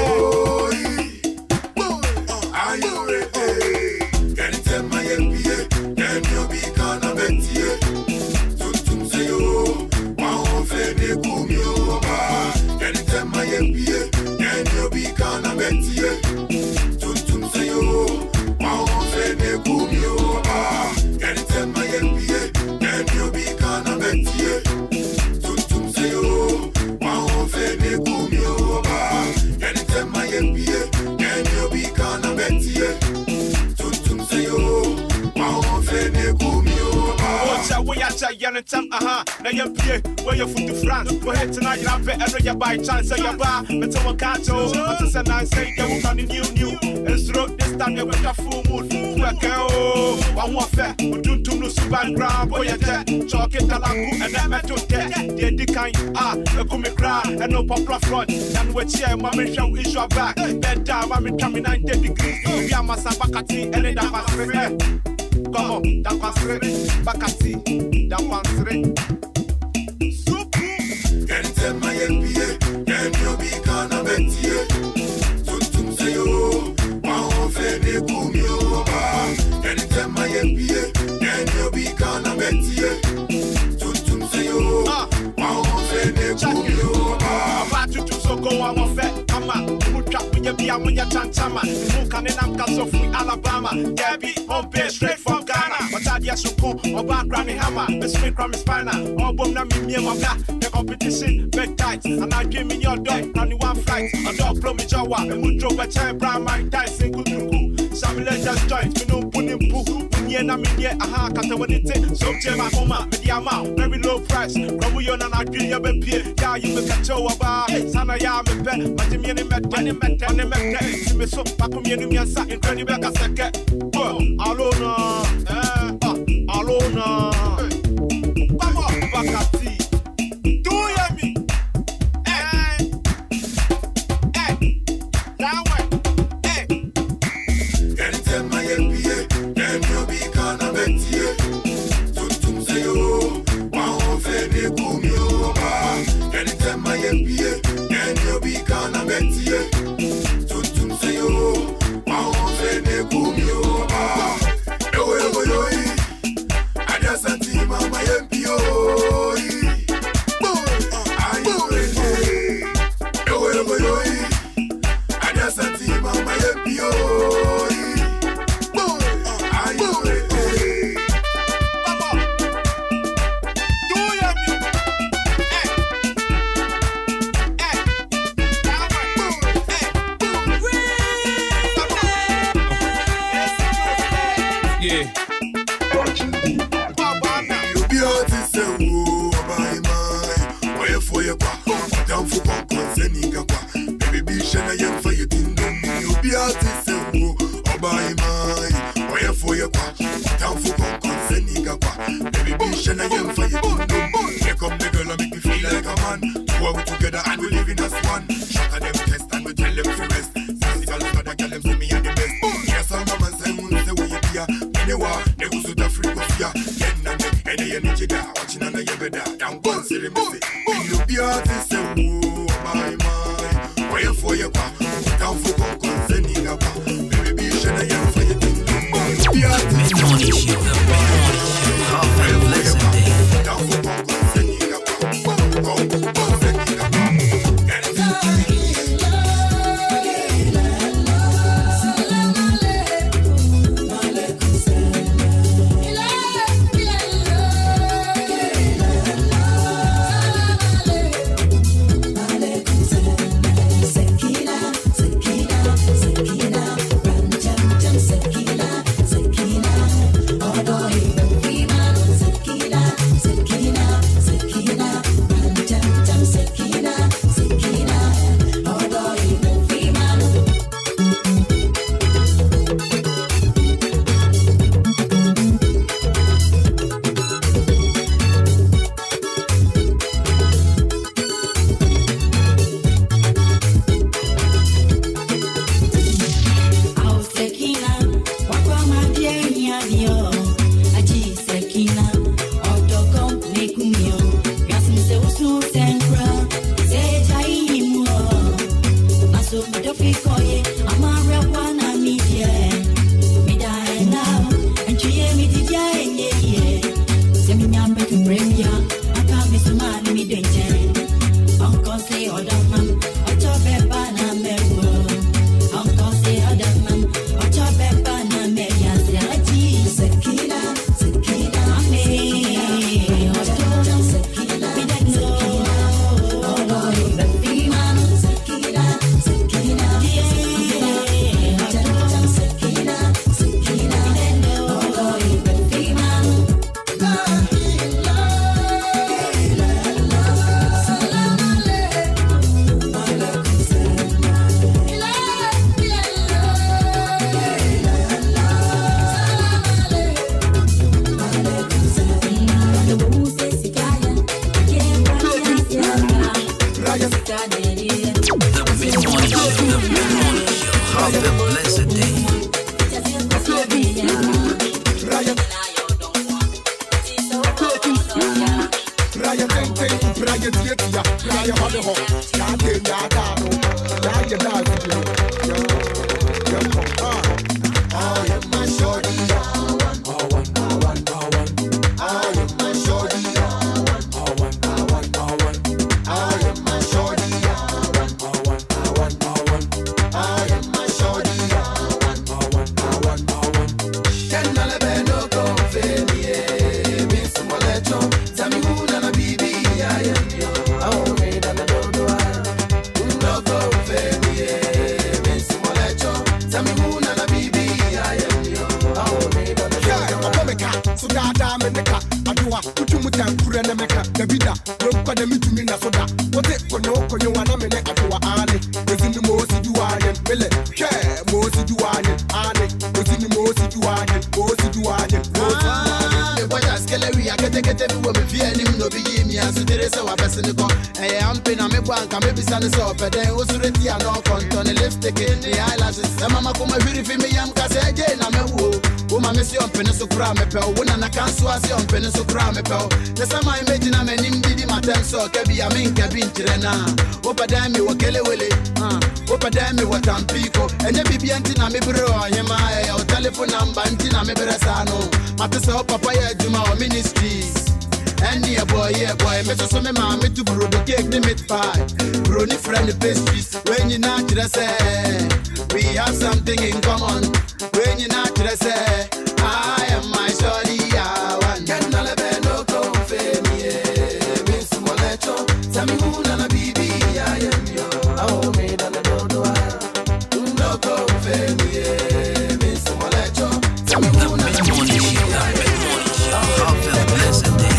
Are you ready? Can you tell my MPA? Can you be kind of Betty? Tum say yo. Wow, Fede Kumio. Can you tell my MPA? Can you be kind of Betty? Tum say yo. Wow, Fede Kumio. Can you tell my MPA? Can you be kind of Betty? Tum say yo. Wow, Fede Kumio. Can you tell my MPA? Can you be kind of Betty? Tum say yo. Wow, Fede Kumio. We are giant time, now you pay where you foot to France. Go ahead tonight, you have better you by chance. So you bar, but someone can't show. But to send I say, you will new. And through this time, you got a full mood. Go, one more fair, but do to no super ground. Boy, you're dead. Chalk it, and that metal dead. The kind, a come cry, and no popular front. And what here, mommy show is your back. Bed down, mommy coming 90 degrees. We are Masabakati, and then that come on, that was Bakati, that was Can you tell my MPA? Can you be kind of Betty? Tum say yo. Wow, Fede Kumio. Can you tell my MPA? Can you be kind of Betty? Tum say yo. Wow, Fede Kumio. About to so go on fair. Come on, put up with your beer when you're Chantama. Who can in Amcas of Alabama? Gabby, home base straight from Ghana. But I just go about Granny Hammer. The straight from Spina. Or Bomna me and my the competition, bed tight. And I give me your dog, running one flight. A dog from me Jawa. And we drove a chair, brown, my dice, and good to some letters joint. We know putting poo. Yena minye aha kata wanite so chema homa mediama very low price from you na na dream ya be pie ya you be catch oba sana ya me pe matimi ni mette ni me so pakumye ni miasa intani be kaseke alona alona come on bakati do you me that way Can you tell my MPA? Can you be kind of Betty? Tum say yo. Wow, Fede Kumio. Can you tell my MPA? Can you be kind of Betty? Tum say yo. Wow, Fede Kumio. artist who obai mai oya for your kwa down for consent kwa baby be shana yem for you here come the girl and make me feel like a man we are together and we living as one shaka them test and we tell them to rest sexy girls but I tell them see me and the best yes some mama say we say we here me wa they go to the frequency then and the energy da watching on the beda down one city me say you be artist who obai mai oya for your kwa down for consent kwa baby be shana yem for you Mid-morning show. Have a blessed day. Opadami wakele wele, opadami watampiko. Enye bibi antina me bro anyema o telephone number antina me beresano. Matesa papa ya Adwuma o ministries. Any boy, me so me mama to bro the cake the meat pie. Bro ni friend the pastries. When you not say we have something in common. When you not say I am my shorty, I want. Can not be no confirm me. Miss Molecho, tell me who na bibi I am yo. Oh me da do do I. No confirm me. Miss Molecho, tell me who na bibi I am yo. Have a blessed day.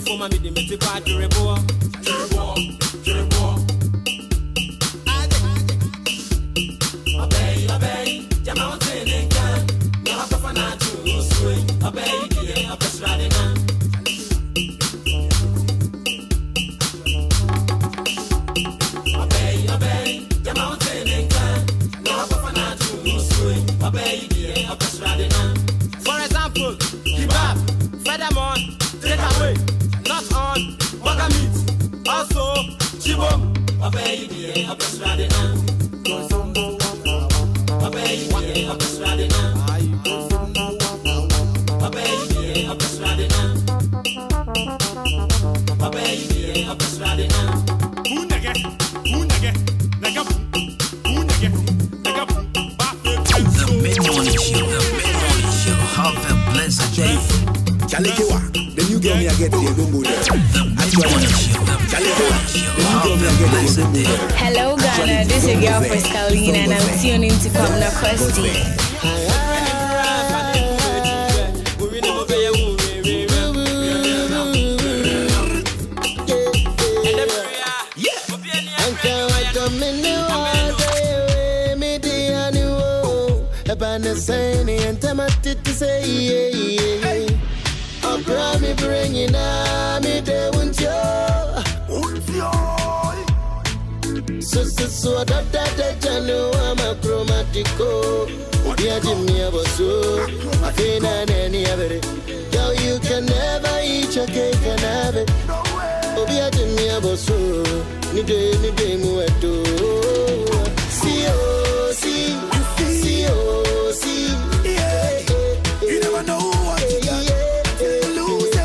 for my meeting, Mr. Quadrebo. Obey, the mountain and can. Now, I'm a fan to swing. Obey, the upper riding on. Obey, the mountain and can. Now, I'm a fan to swing. Obey, the upper riding on. For example, kebab, furthermore, take away, not on, burger meat, also, chibom. Obey, the upper riding on. Obey, the upper riding on. Obey, the upper riding on. Obey, the upper riding on. The mid-morning show. The mid-morning show. Have a blessed day. The new girl me I get there, don't go there. The mid-morning show. The mid-morning show. Have a blessed day. Hello Ghana, this is your girl Friscalina and I'm tuning into Kwabena Costy. So that Janu I'm a chromatico. Dear Jimmy Abosu, I feel any of it. Yo, you can never eat your cake and have it. Oh, dear Jimmy Abosu, Nide Mueto. See, You never know what you got till you lose it.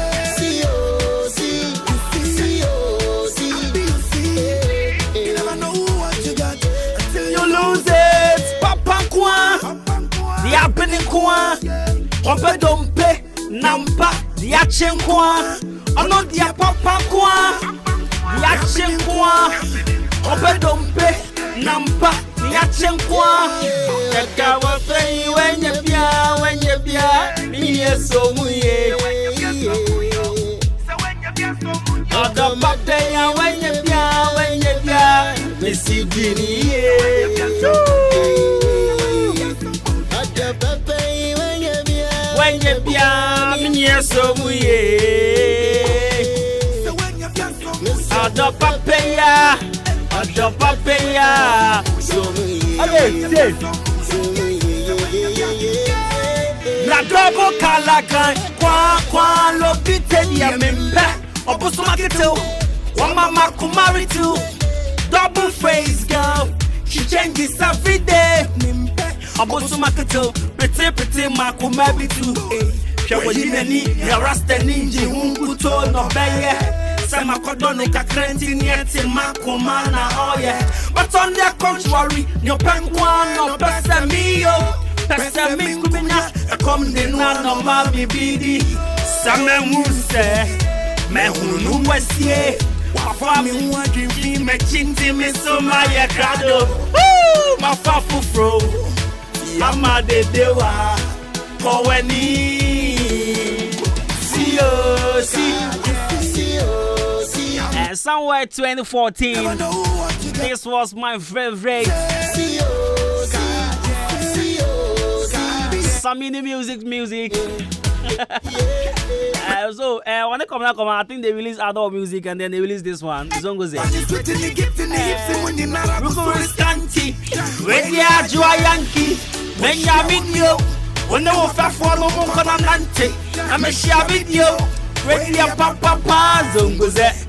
You never know what you got until You lose it. Papa Kwa. The happening Kwa. Ompe dompe. Nampa. The action Kwa. Oh no, the Papa Kwa. The action Kwa. Ompe dompe. Nampa. The action Kwa. Kaka wafe when you bia. Me so muye. Odo Madeya when you bia. Missy Dini. When you bia, me so muye. Odo Papeya. Okay, La double calacan, kwa lobite ya membe. Obusu marketo, one mama kumari too. Double face girl, she changes every day. Obusu marketo, pretty makumabi too. Shawajineni, ya rasta ninji hunguto no beye. Sama kodono kakrenti nieti makumana oh yeah. But on the contrary, no penguin no pesa mio. Pesa mi kubina, come de na no mami bidi. Same muse, me hunu wesie. Wafa mi wadri me chinti me so my grado. Ma fafu fro, ama de dewa, koweni. And somewhere 2014, this was my favorite. Some mini music. So when they come out, I think they release other music and then they release this one. Zongoze. Rukuriskanti, Redia Joa Yankee, Menya video. When they were fast for no more conante, I'm a share video. Redia Papa Zongoze.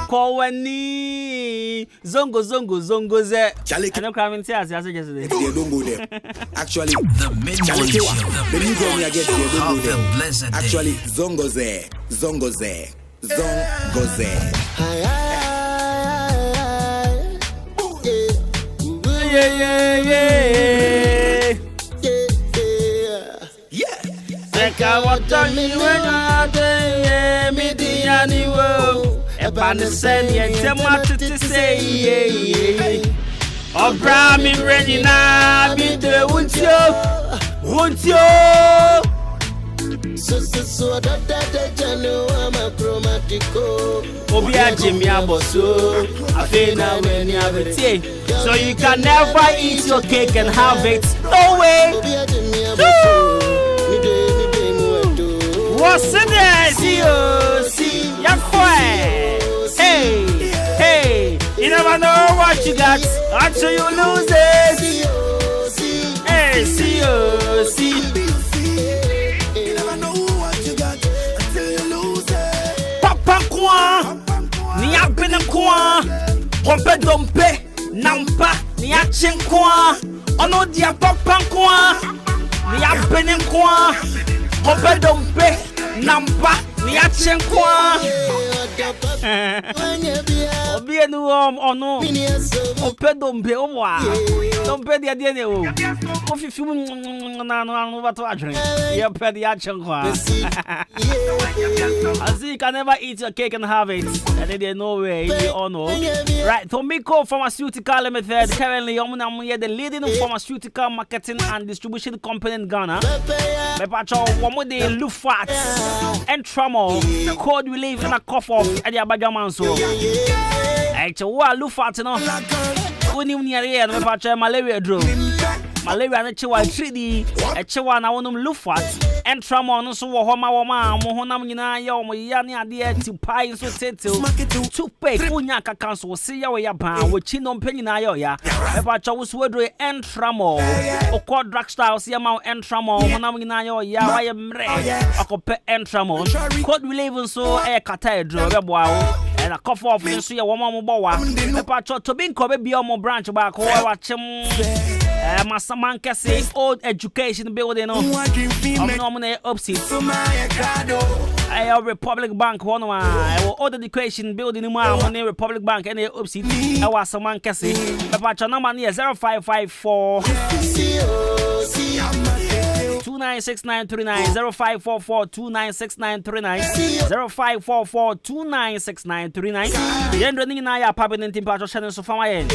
Kowani zongo ze. I know cramming tears yesterday. They don't go there. Actually, the mid-morning show. The new girl me I get there, don't go Have a there. blessed day. Actually, zongoze. I want to me when I day me the annual. Ebane send ye temato to say Obra mi ready na be the won't you So that Jano, I'm a chromatico. Obia Jimmy Aboso, Afena when you have it. So you can never eat your cake and have it. No way. What's in there? See, hey, you never know what you got until you lose it. Hey, see. You never know what you got until you lose it. Papa kwa, ni abene kwa, kompe dompe, nampa, ni achen kwa, ono dia papa kwa, ni abene kwa, kompe dompe, nampa, ni achen kwa. Obi enu ono ope dompe omwa dompe dia ne o ofifi na bato adwen ye pe dia chenkwa. As you can never eat your cake and have it, and there no way you all know. Right, Tomiko Pharmaceutical Limited, currently the leading pharmaceutical marketing and distribution company in Ghana. Mepacho wamode Lufat and Tramol, cold relief and a cough off at the Abagaman so. Actually, what Lufat no? When you near here, mepacho malaria drug. Malaria na chewa 3D, a chewa na wonum Lufat and Tramol no so woma mohonam nyina ya omo ya ne ade ti pai so tetel to pay unya ka council se ya we ya ba we chino mpanyi na ya mepacho wo so adro and Tramol okọ drugstore se ya ma and Tramol honam nyina ya wa ye mre akope and Tramol code relief so e kata edro be boa wo and a cough off so ya woma mo bowa mepacho to bin ko be bi omo branch ba ko wa chem Masaman Kese old education building no opposite Republic Bank one old education building no Republic Bank and opposite Masaman Kese the number near 0554 296939 0544 296939 0544 296939 yendo ningi na ya pabe ntimpa channel so fama yen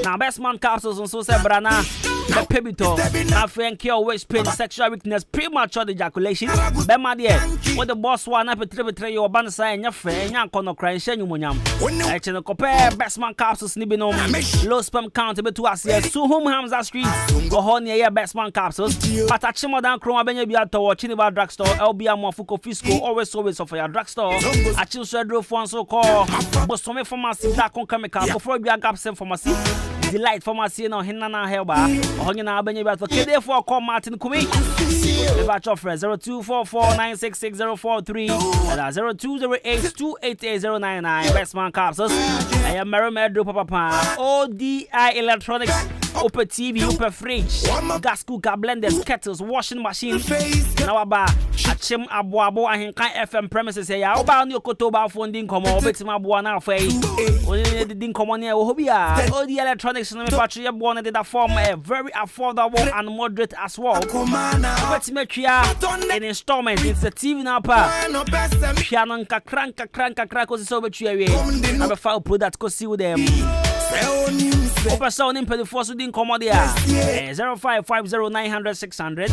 na best man capsules on so se brana the pebito na friend cure waist pain sexual weakness premature ejaculation be ma there what the boss one na petre your ban say nya fe nya kono kran hye nyumonyam e che no kopɛ best man capsules ni bi no low sperm count be to asia Suhum Hamza Street go ho ne ya best man capsules patachi modern chroma benya bi ato chi ni ba drugstore LB Amofuko Fisco always of your drugstore achi so adro fon so call Bosome pharmacy da kon chemical for bi agapsen pharmacy Delight Pharmacy no hinna na helba ohonye na abanye bi ato kede for call Martin Kumi be ba cho friend 0244966043 and 0208288099 best man capsules I am Merrimedo Papa ODI Electronics Open TV, open fridge, gas cooker, blenders, kettles, washing machine. Now about Achim Abuabo and FM premises here. Oba on your Kotoba phone didn't come over to my buana face. Only didn't come on here. Hobia. All the electronics in the battery born did that form a very affordable and moderate as well. Let's make here an installment. It's a TV now. Piano crank was over to you. I'm a file product because see with them. Open sound in the force within Commodia 0550900600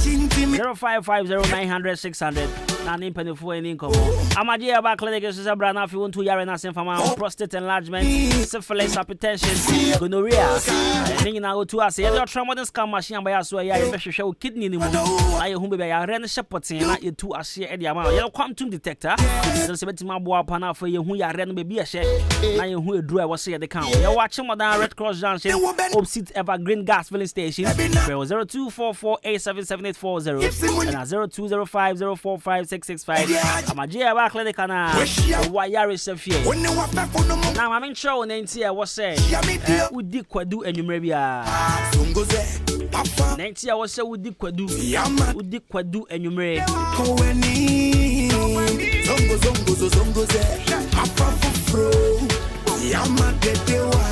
0550900600 na nimpe for any income. Amadia ba clinic is a brand if you want to yare na fama prostate enlargement, syphilis, hypertension, gonorrhea. Ningi na go to us your tramadol scan machine by so ya be show kidney ni mu. Na ye humbe be ya ren shepotin na ye tu ahye e dia ma. Ye quantum detector. So se betima bo apa na for ye hu ya ren be bi a hye. Na ye hu edru e wo se ye de kan. Ye watch modern Red Cross Junction opposite Evergreen Gas Filling Station 0244877840 and 0205045665. Amadia ba clinic na wire sefie. Na ma men show na ntia wo se udi kwadu enwumre bia. Na ntia wo se udi kwadu enwumre. Zongo ze afafufro yamadedewa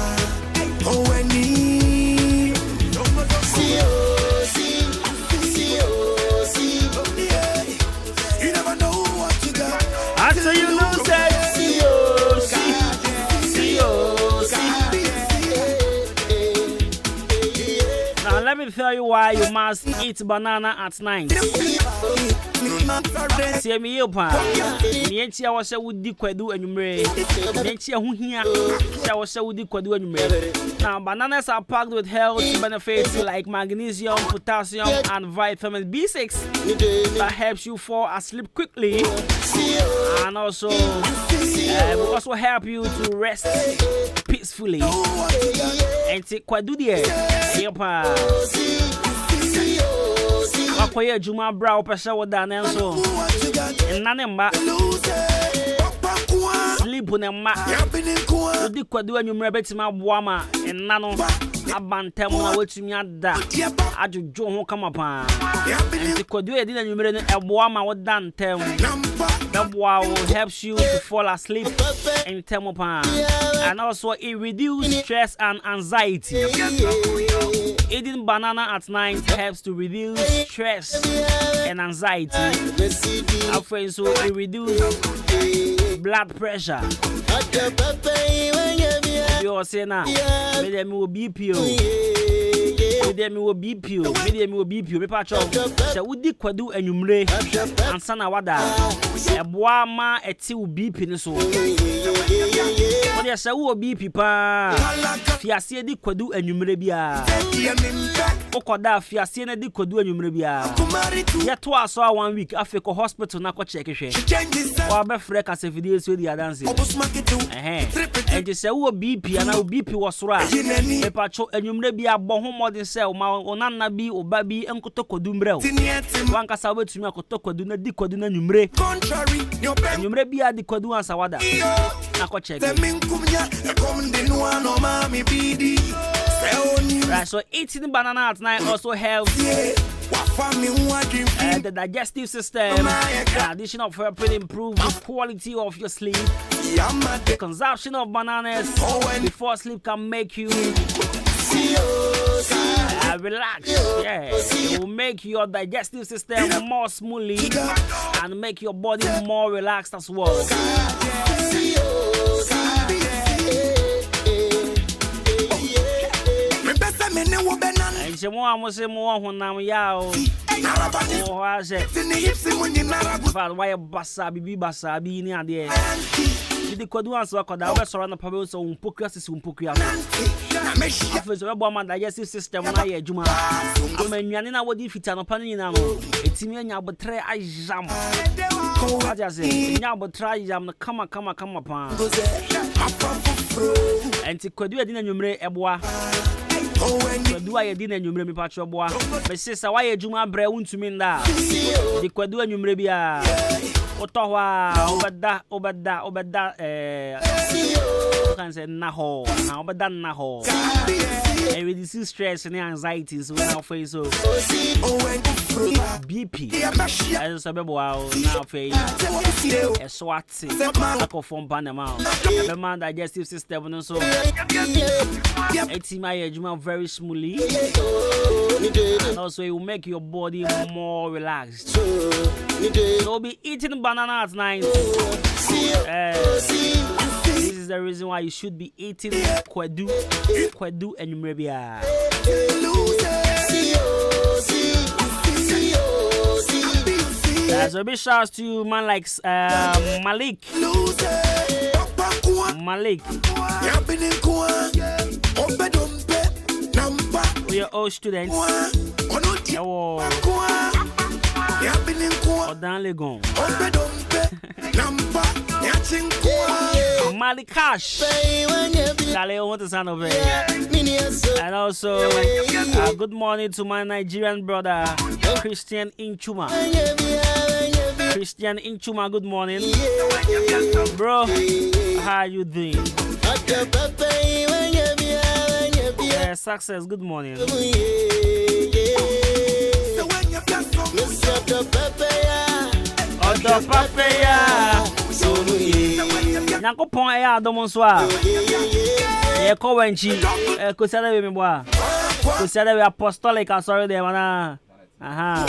Oweni you never know what you got until you lose it. Now let me tell you why you must eat banana at night. See me yopa. Mientia was a woody kwadu and you may. Mientia who here. There was a woody kwadu and you may. Now, bananas are packed with health benefits like magnesium, potassium, and vitamin B6 that helps you fall asleep quickly and also will also help you to rest peacefully. And take kwadu there. Yopa. Akoye Adwuma bra opese wo da na so nane mba sleep ne mma odi kwadu anwumre betima aboa ma nna no abantem na watumi ada ajojo ho kama pa enti kwadu edi na anwumre no eboa ma wo da ntem that will helps you to fall asleep in time pa and also it reduces stress and anxiety. Eating banana at night helps to reduce stress and anxiety. After so it reduces blood pressure. You are saying now, me will BPO. Me will BPO. Me patch up. So we did kwadu enumre and sana wada. Eboa ma eti u BP ni so. What ya say u BP pa? Fiasie di kwadu enumre bia. Okoda fiasie na di kwadu enumre bia. Ya to aso 1 week afeko hospital na ko check hwe. Wa be frek as video so di adanse. And you say u BP and u BP was ra. Me patch enumre bia bo ho modern cell ma onana bi oba bi enkoto kwadu mbre. Wan ka sa betumi akoto kwadu na di kwadu na enumre. Nyumre bia di kwadu ansa wada na ko check. Right, so eating banana at night also helps the digestive system. The addition of helping improve the quality of your sleep. The consumption of bananas before sleep can make you relax. Yeah, it will make your digestive system more smoothly and make your body more relaxed as well. And she wants to more honam yao. Oh, I said, why a basabi basabi near the end. The Koduans were called out around the pavilion, so Pocus is Pocria. First, a woman digestive system, and I Juma. When Yanina would defeat an opinion, it's me and Yabotre I jam. I just say, Yabotre jam, come upon. And to Kodu dinner numre eboa. Do I dinner numre me patch boa. My sister, why a Juma bre to me da? The Kodu numre bia. Otowa obada can say naho obada naho and reduce stress and anxiety so now face so BP as a bebo now face a swat like from Panama the man digestive system and so it's my Adwuma very smoothly and also it will make your body more relaxed. So be eating banana at night. This is the reason why you should be eating kwadu and mrebia. So a big shout to you, man, like Malik. We are all students. Legon. Malikash. And also, good morning to my Nigerian brother, Christian Inchuma. Good morning. Bro, how are you doing? Success, good morning. Odo papaya Nyankopon e adom so a ye ko wanchi ko sala we meboa ko sala we apostolic asori de mana aha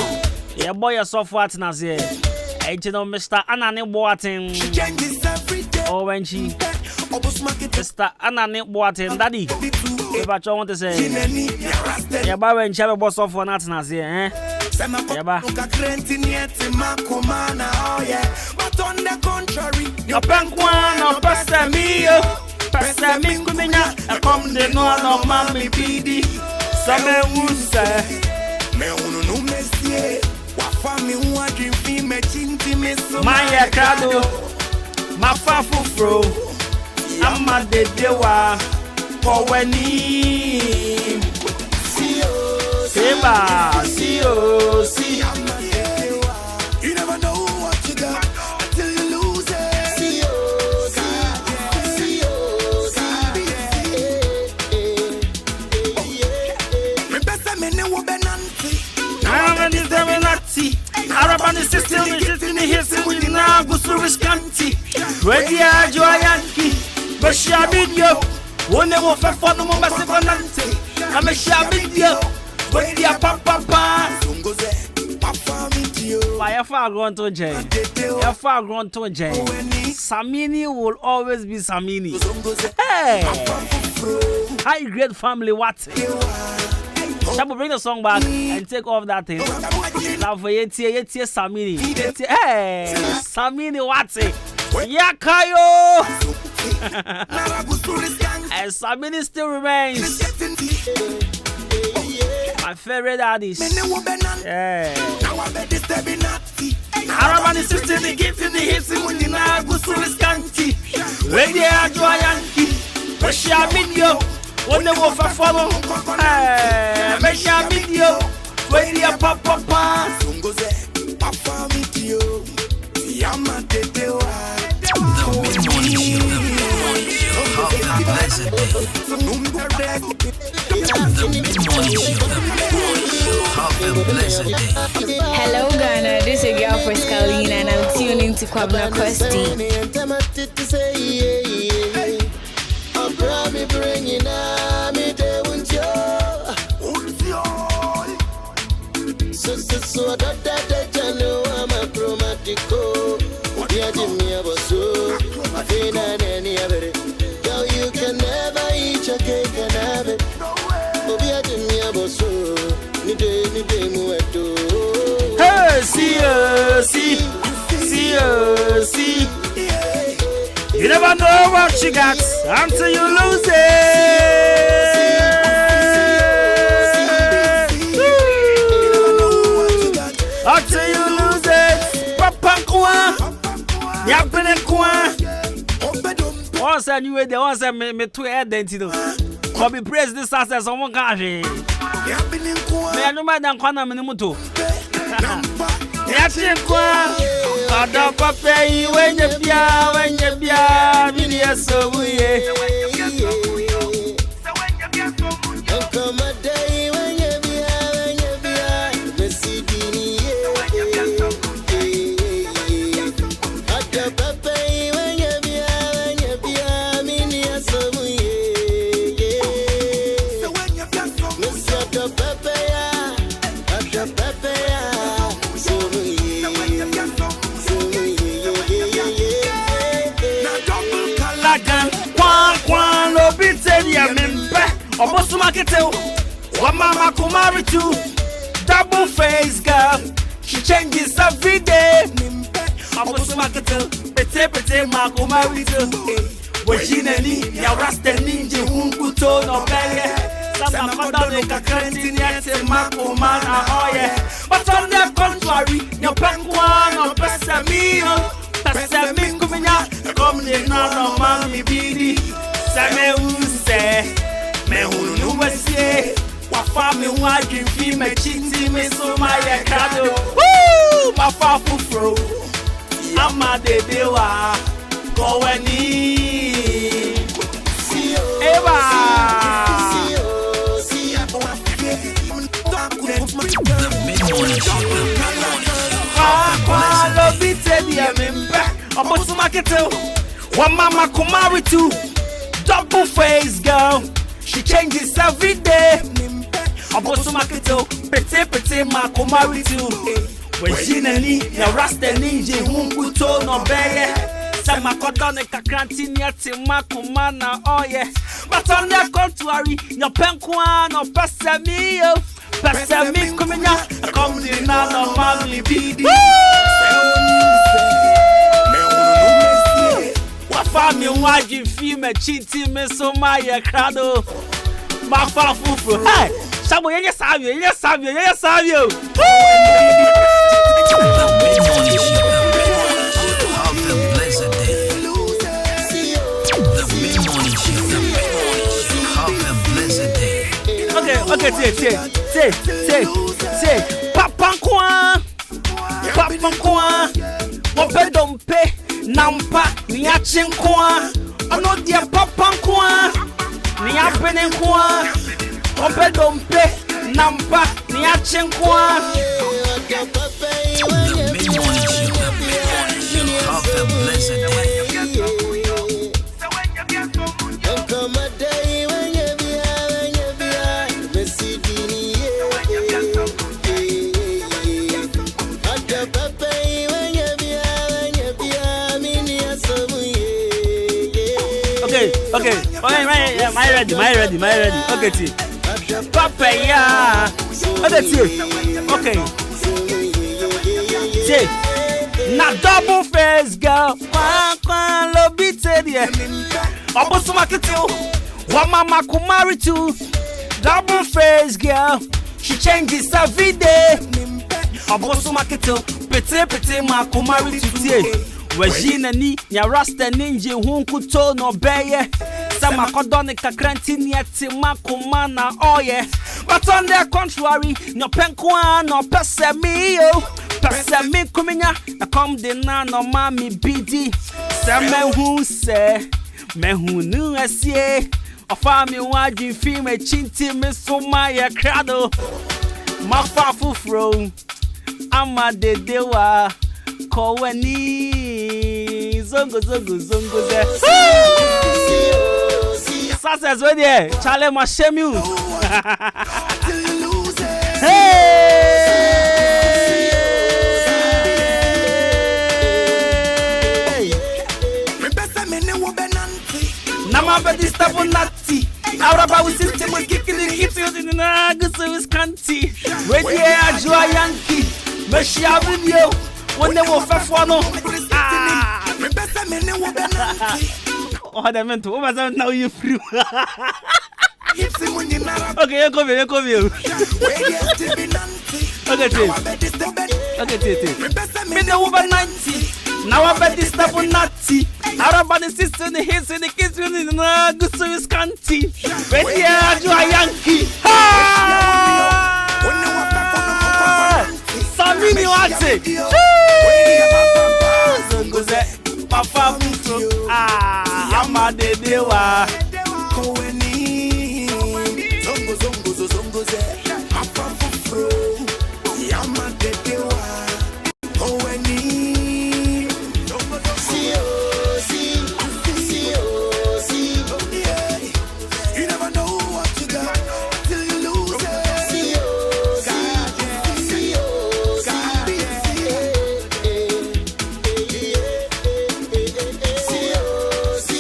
ye boy sofo atna se e no Mr. Anane Boatin o wanchi Mr. Anani Boatin, Daddy. If I want to say, yeah, but when Chabba boss off for nothing, I say, eh? Yeah, but on the contrary, your bank one or Pasta Mio, Pasta Minkumina, I come the no mammy PD. Some who say, me no messie, what family who are drinking me chinti me so my cado, my fafu fro, I'm a de dewa, for when he see you never know what you got until you lose it. Me best me ne wo benanti. I'm a Devenati. Araban is still in his now go to Wisconsin. Ready, Joyanki, but Shabinio. One never for no massive Nancy. I'm a Shabinio. But dear Papa. Fire far gone to jail. You're far gone to jail. Samini will always be Samini. Hey, high grade family. What? Shall we bring the song back and take off that thing? Now for Yetia Samini. Hey, Samini what? Yakayo. And Samini still remains my favorite artist. Yeah. Araban is still the gift in the hits in the Nagusuris County. Radio Joyanki, Russia Video, one the wolf of follow. Russia Video, Radio Papa. Hello Ghana, this is your girl Frescalina and I'm tuning to Kwabena Costy. So that I'm a chromatico. Yeah, Jimmy, I was so I feel any of it. Girl, you can never eat your cake and have it. Oh, yeah, Jimmy, I was so hey, see. You never know what you got until you lose it. Until you lose it. Papa Kwa. Yapene Kwa. Once I knew it, the once I me to identity. Kobe praise this as someone can. Me no man than Kwana Minimuto. Yachi Kwa. Ada papa when you bia, media so we. Come a day when you bia, the city. Ada papa when you bia, media so we. So when you bia, Mr. Papa, Ada papa. Almost market one mama come marry to double face girl. She changes every day. Almost market pete ma come marry to. When she nani ya rasta ninja hunkuto no belle. Some madonna kakranti nyate ma come na oye. But on the contrary, your penguin or pessamio. Pessamio kumina come the no mami bidi. Same unse. Me hunu nuwese wa family wa dream me chiti me so my cado. Woo! My fafu fro. Ama de wa go any. Eva. The mid-morning show. Love it dia membe. Obosu market. One mama kumari too. Double face girl. She changes every day. Abosu makito, pete ma kumari too. When she nani, ya rasta ninja hunkuto no beye. Sama kodone kakranti nyati makumana oh yeah. But on the contrary, no penkwa no pesemi yo. Pesemi kumenya come the no family BD. Wa family waji fi me chiti me so my crado. Ma fa fufu. Hey, Sabo yenye savio. Okay, say, Papa Kwa, Mope Dompe, Nampa, Niachin Kwa, Ono dia Papa Kwa, Niapene Kwa, Mope Dompe, Nampa, Niachin Kwa. Have a blessed day. Okay. Am I ready? Okay, T. Papa, yeah. Okay. T. Na double face girl. Kwa lobite die. Oboso makete. Wa mama ku marry to. Double face girl. She changes every day. Oboso makete. Pete ma ku marry to tie. Wajina ni nya rasta ninja hunkuto no beye. Sama kodone kakranti ni ati makumana oh yeah. But on the contrary, no penkwa no pesemi yo. Pesemi kuminya na come de na no mami bidi. Same hu se me hu nu asie. Ofa mi waji fi me chinti me so my crado. Ma fa fufro ama de dewa. Koweni zongo ze. Success with you, Charlie Mashemu. Hey, Nama bedi stable nati. Araba we system we kicking the hits in the Nagus County. Radio Adwuma Yankee. Meshia video. When they were no. Oh, they meant to. What was now you free? Okay, you come here. Okay. Me the over 90. Now I bet this step on natty. Araba the sister in the hits in the kids in the Nagus County. Radio Adwuma Yankee. Samini wate. Zongoze papa mutro amade dewa koweni zongoze papa mutro amade dewa koweni you never know what you got till you lose it.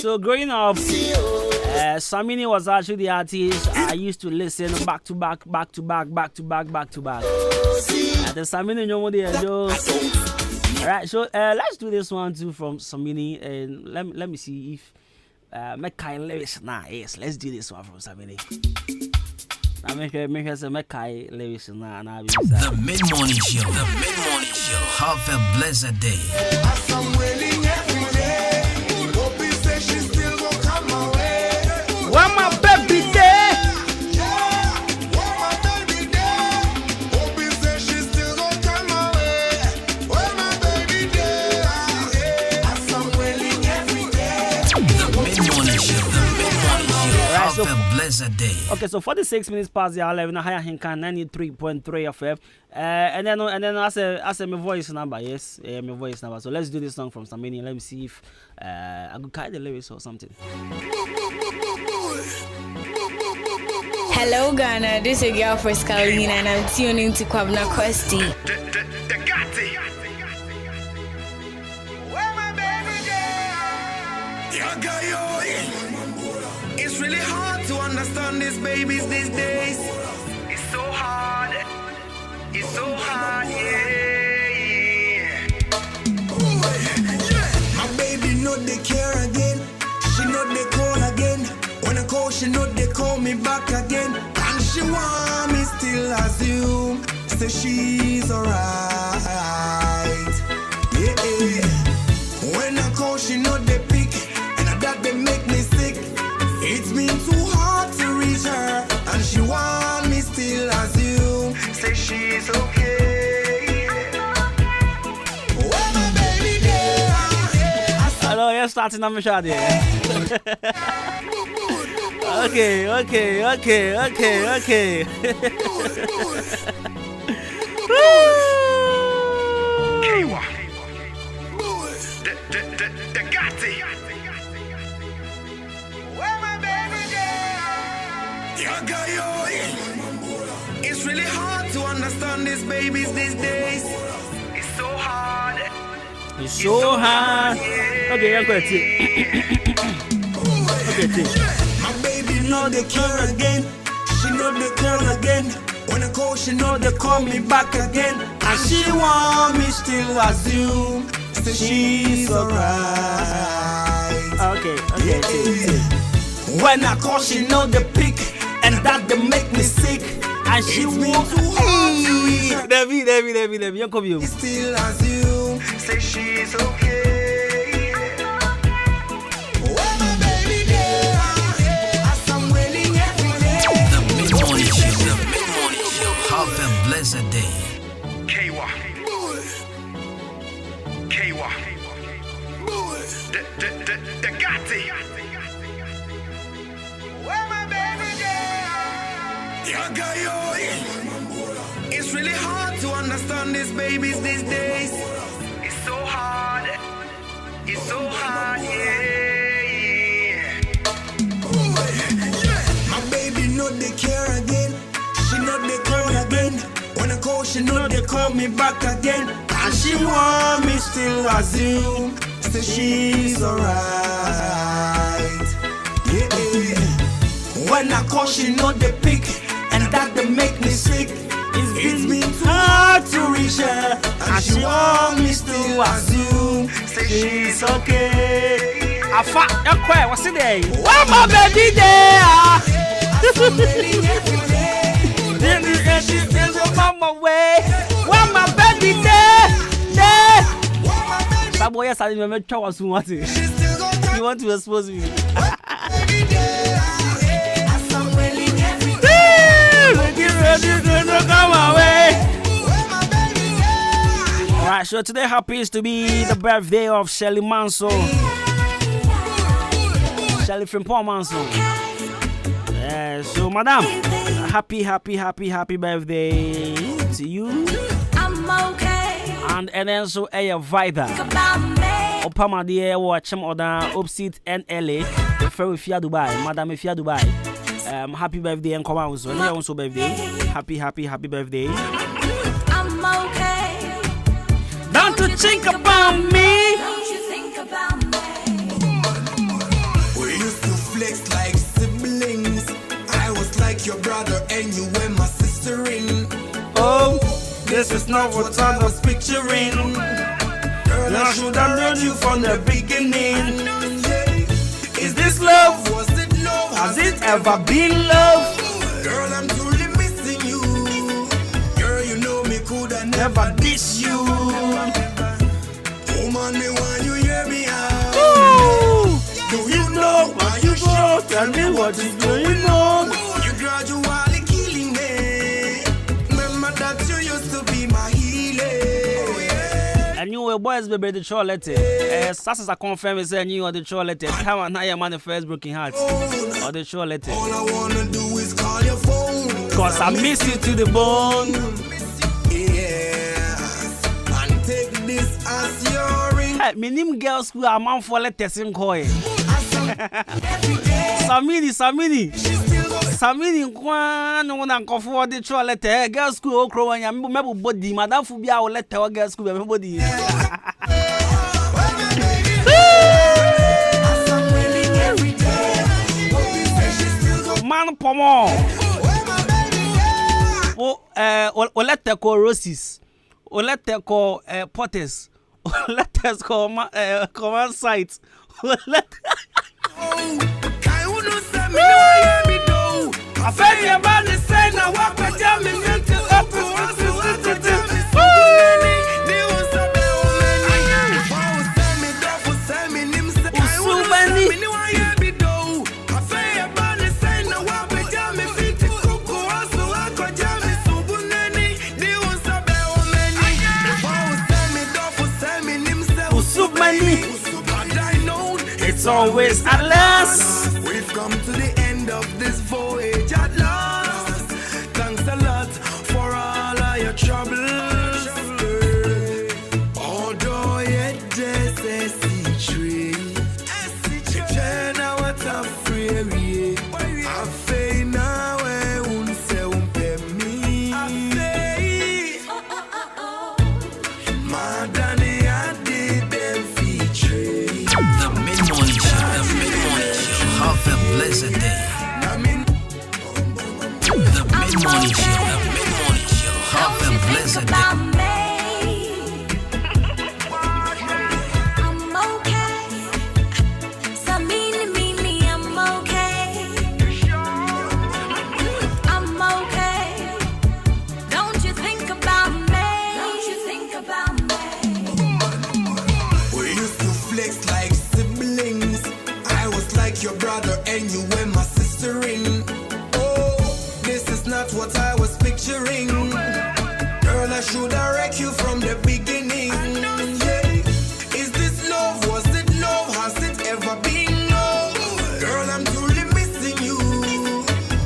So growing up, Samini was actually the artist I used to listen back to back. And the Samini no more there, Joe. Alright, so let's do this one too from Samini, and let me see if Mekai lyrics. Yes, let's do this one from Samini. I make some Mekai lyrics now. The mid-morning show. Have a blessed day. Where my baby day? Have a blessed day. Okay, so 46 minutes past the hour, we higher Hinkan 93.3 FM. And then I say my voice number, yes, my voice number. So let's do this song from Samini. Let me see if I could carry the lyrics or something. Hello Ghana, this is your girl Frescalina and I'm tuning to Kwabena Costy. It's really hard to understand these babies these days. It's so hard. It's so hard, yeah. My baby know they care again. She know they call again. When I call, she know they call me back again. And she want me still assume. Say she's alright. Yeah. When I call, she know they pick. And that they make me sick. It's been too hard to reach her. And she want me still assume. Say she's okay. Where my baby there? Hello, you're starting on my shot here. Okay. The Gotti. Where my baby there? It's really hard to understand these babies these days. It's so hard. It's so hard. Okay, I'm going to My baby know they care again. She know they call again. When I call, she know they call me back again. And she want me still assume. Say she's alright. Okay. When I call, she know the pick. And that they make me sick. And she want to David, you come here. still assume. Say she's okay. Where my baby there? As I'm waiting every day. The Mid-Morning Show. Have a blessed day. Kwa. The Gotti. Where my baby there? It's really hard to understand these babies these days. It's so hard. It's so hard, yeah. My baby know they care again. She know they call again. When I call, she know they call me back again. And she want me still assume. Say she's alright. Yeah. When I call, she know they pick. And that they make me sick. It's been too hard to reach her. And she want me still assume. Say she's okay. Afa, you're quiet. What's it there? Where my baby there? Mama way. Where my baby there? That boy is telling me I'm trying to want it. You want to expose me? Come away. Alright, so today happens to be the birthday of Shelly Manso. Shelly from Paul Manso. So madam, happy birthday to you. I'm okay. And then so a Vida. Opama dear watch him or down opposite NLA. The ferry Fia Dubai, Madam Fia Dubai. Happy birthday and come out so yeah, also birthday. Happy birthday. I'm okay. Don't you think about me? Don't you think about me? We used to flex like siblings. I was like your brother and you were my sister in. Oh, this is not what I was picturing. Girl, I should have known you from the beginning. Is this love? Was it love? Has it ever been love? Girl, I'm truly missing you. Girl, you know me could have never diss you. Woman, me want you hear me out. Ooh. Do you know why you go? Tell me what is going on. You gradually killing me. Remember that you used to be my healer. And you were boys baby the troll letter. Sasses are confirming saying you are the troll letter. How and I am on the first broken heart. Or the troll letter. All I wanna do is call your phone. Cause I miss you to the bone. Yeah. And take this as your ring. Hey, my name girls who are man for letters in coin. Samini Kwan on for the troll letter. Girls school okro and yambo body. Madame Fubia will let our girls school everybody. pomo. Let us call Roses. Let us call Potters. Let us call command sites. I feel your body say now walk with me to up. It's always at last. We've come to the end of this voyage at last. Thanks a lot for all of your troubles. Although yet just SC3, turn out a free. I feel now I won't say me. Madani I did them feature. The mid-morning show. Have a blessed day. The mid-morning show. Have a blessed day. Your brother and you were my sister in. Oh, this is not what I was picturing. Girl, I should have wrecked you from the beginning. Yeah. Is this love? Was it love? Has it ever been love? Girl, I'm truly missing you.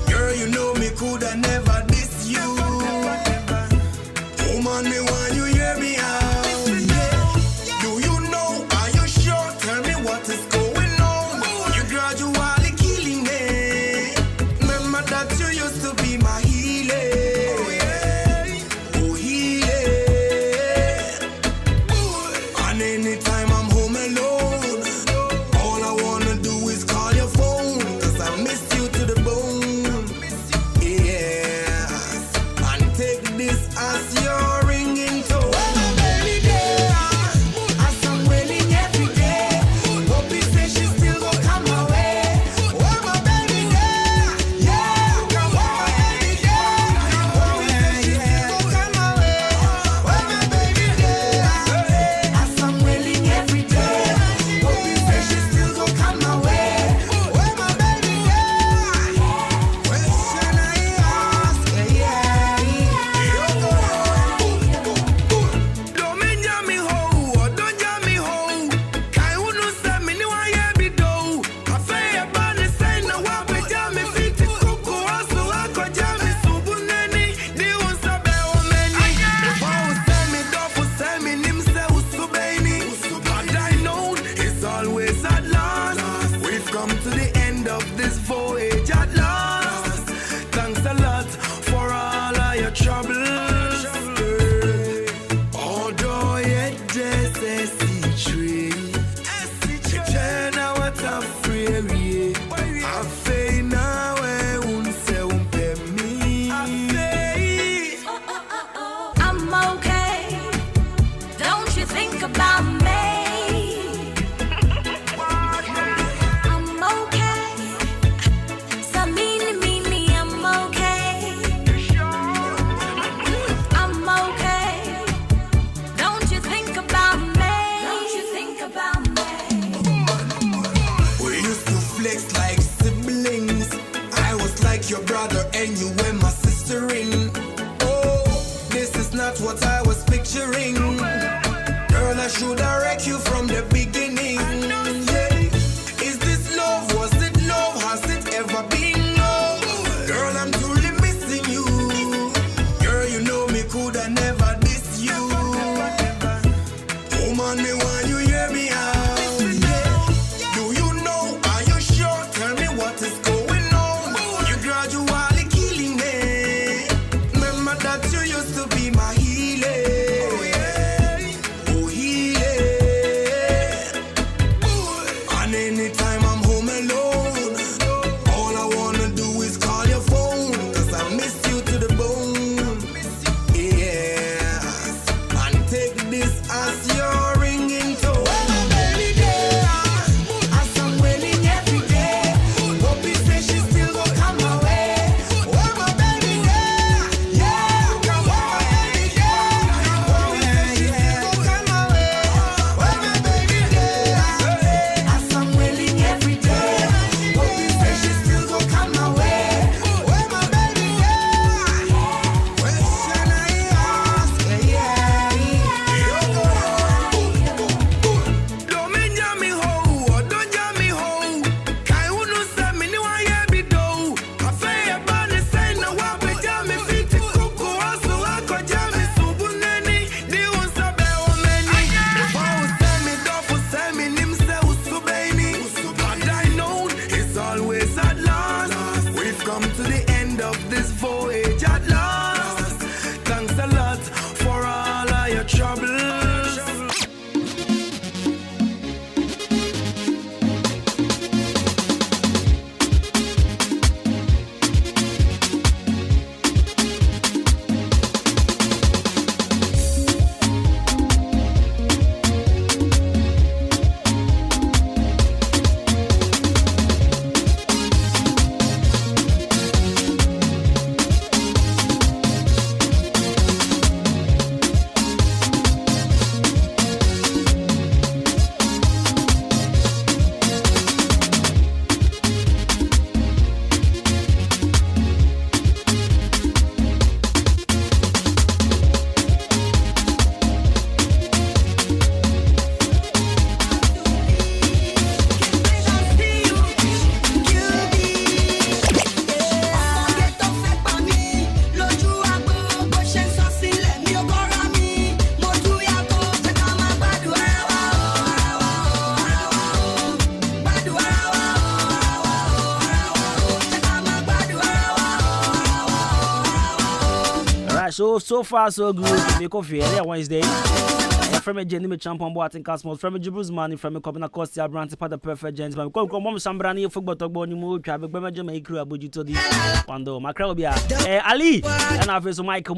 Girl, you know me could have never diss you. Oh man, me want you hear me out. Yeah. Do you know? Are you sure? Tell me what is going on. Gradually killing me. Remember that you used to be my healer. Oh, healer. And anytime I'm home alone, all I wanna do is call your phone. Cause I miss you to the bone. Yeah. And take this as your ringing tone. Your brother and you were my sister in. Oh, this is not what I was picturing. Girl, I should have wrecked you from the beginning. Yeah. Is this love? Was it love? Has it ever been love? Girl, I'm truly missing you. Girl, you know me could have never diss you. Oh man, me want you hear me out. Yeah. Do you know? Are you sure? Tell me what is going on. Gradually killing me. Remember that you used to be my healer. Oh, healer. as you're ringing to my baby girl. As I'm waiting every day. Hope you say she still gon' come my way. Oh my baby girl, yeah, come on my baby girl. Hope you say she still gon' come my way. Oh my baby girl, as I'm waiting every day. Hope you say she still gon' come my way. Oh my baby girl, question I ask, yeah. Don't me jam me ho, don't jam me ho. Kai unu say me ni wa ye bi do. Cafe e ba ni say na wa be jam me fit kuku aso akọ jam me subu neni. Di un sabe o meni. If I was say me do for say me nim say usube ni. And I know it's always at last. We've come to the end of this voyage at last. Thanks a lot for all of your troubles. So far so good. Me coffee here Wednesday. From a gentleman champion boating cosmos from a Jibru's money from a Kwabena Costy Brand part the perfect gentleman. Come mom sambrani football talk about you traffic Bema Jamaica Abuja to the Pando Macrobia. Ali and I feel so Michael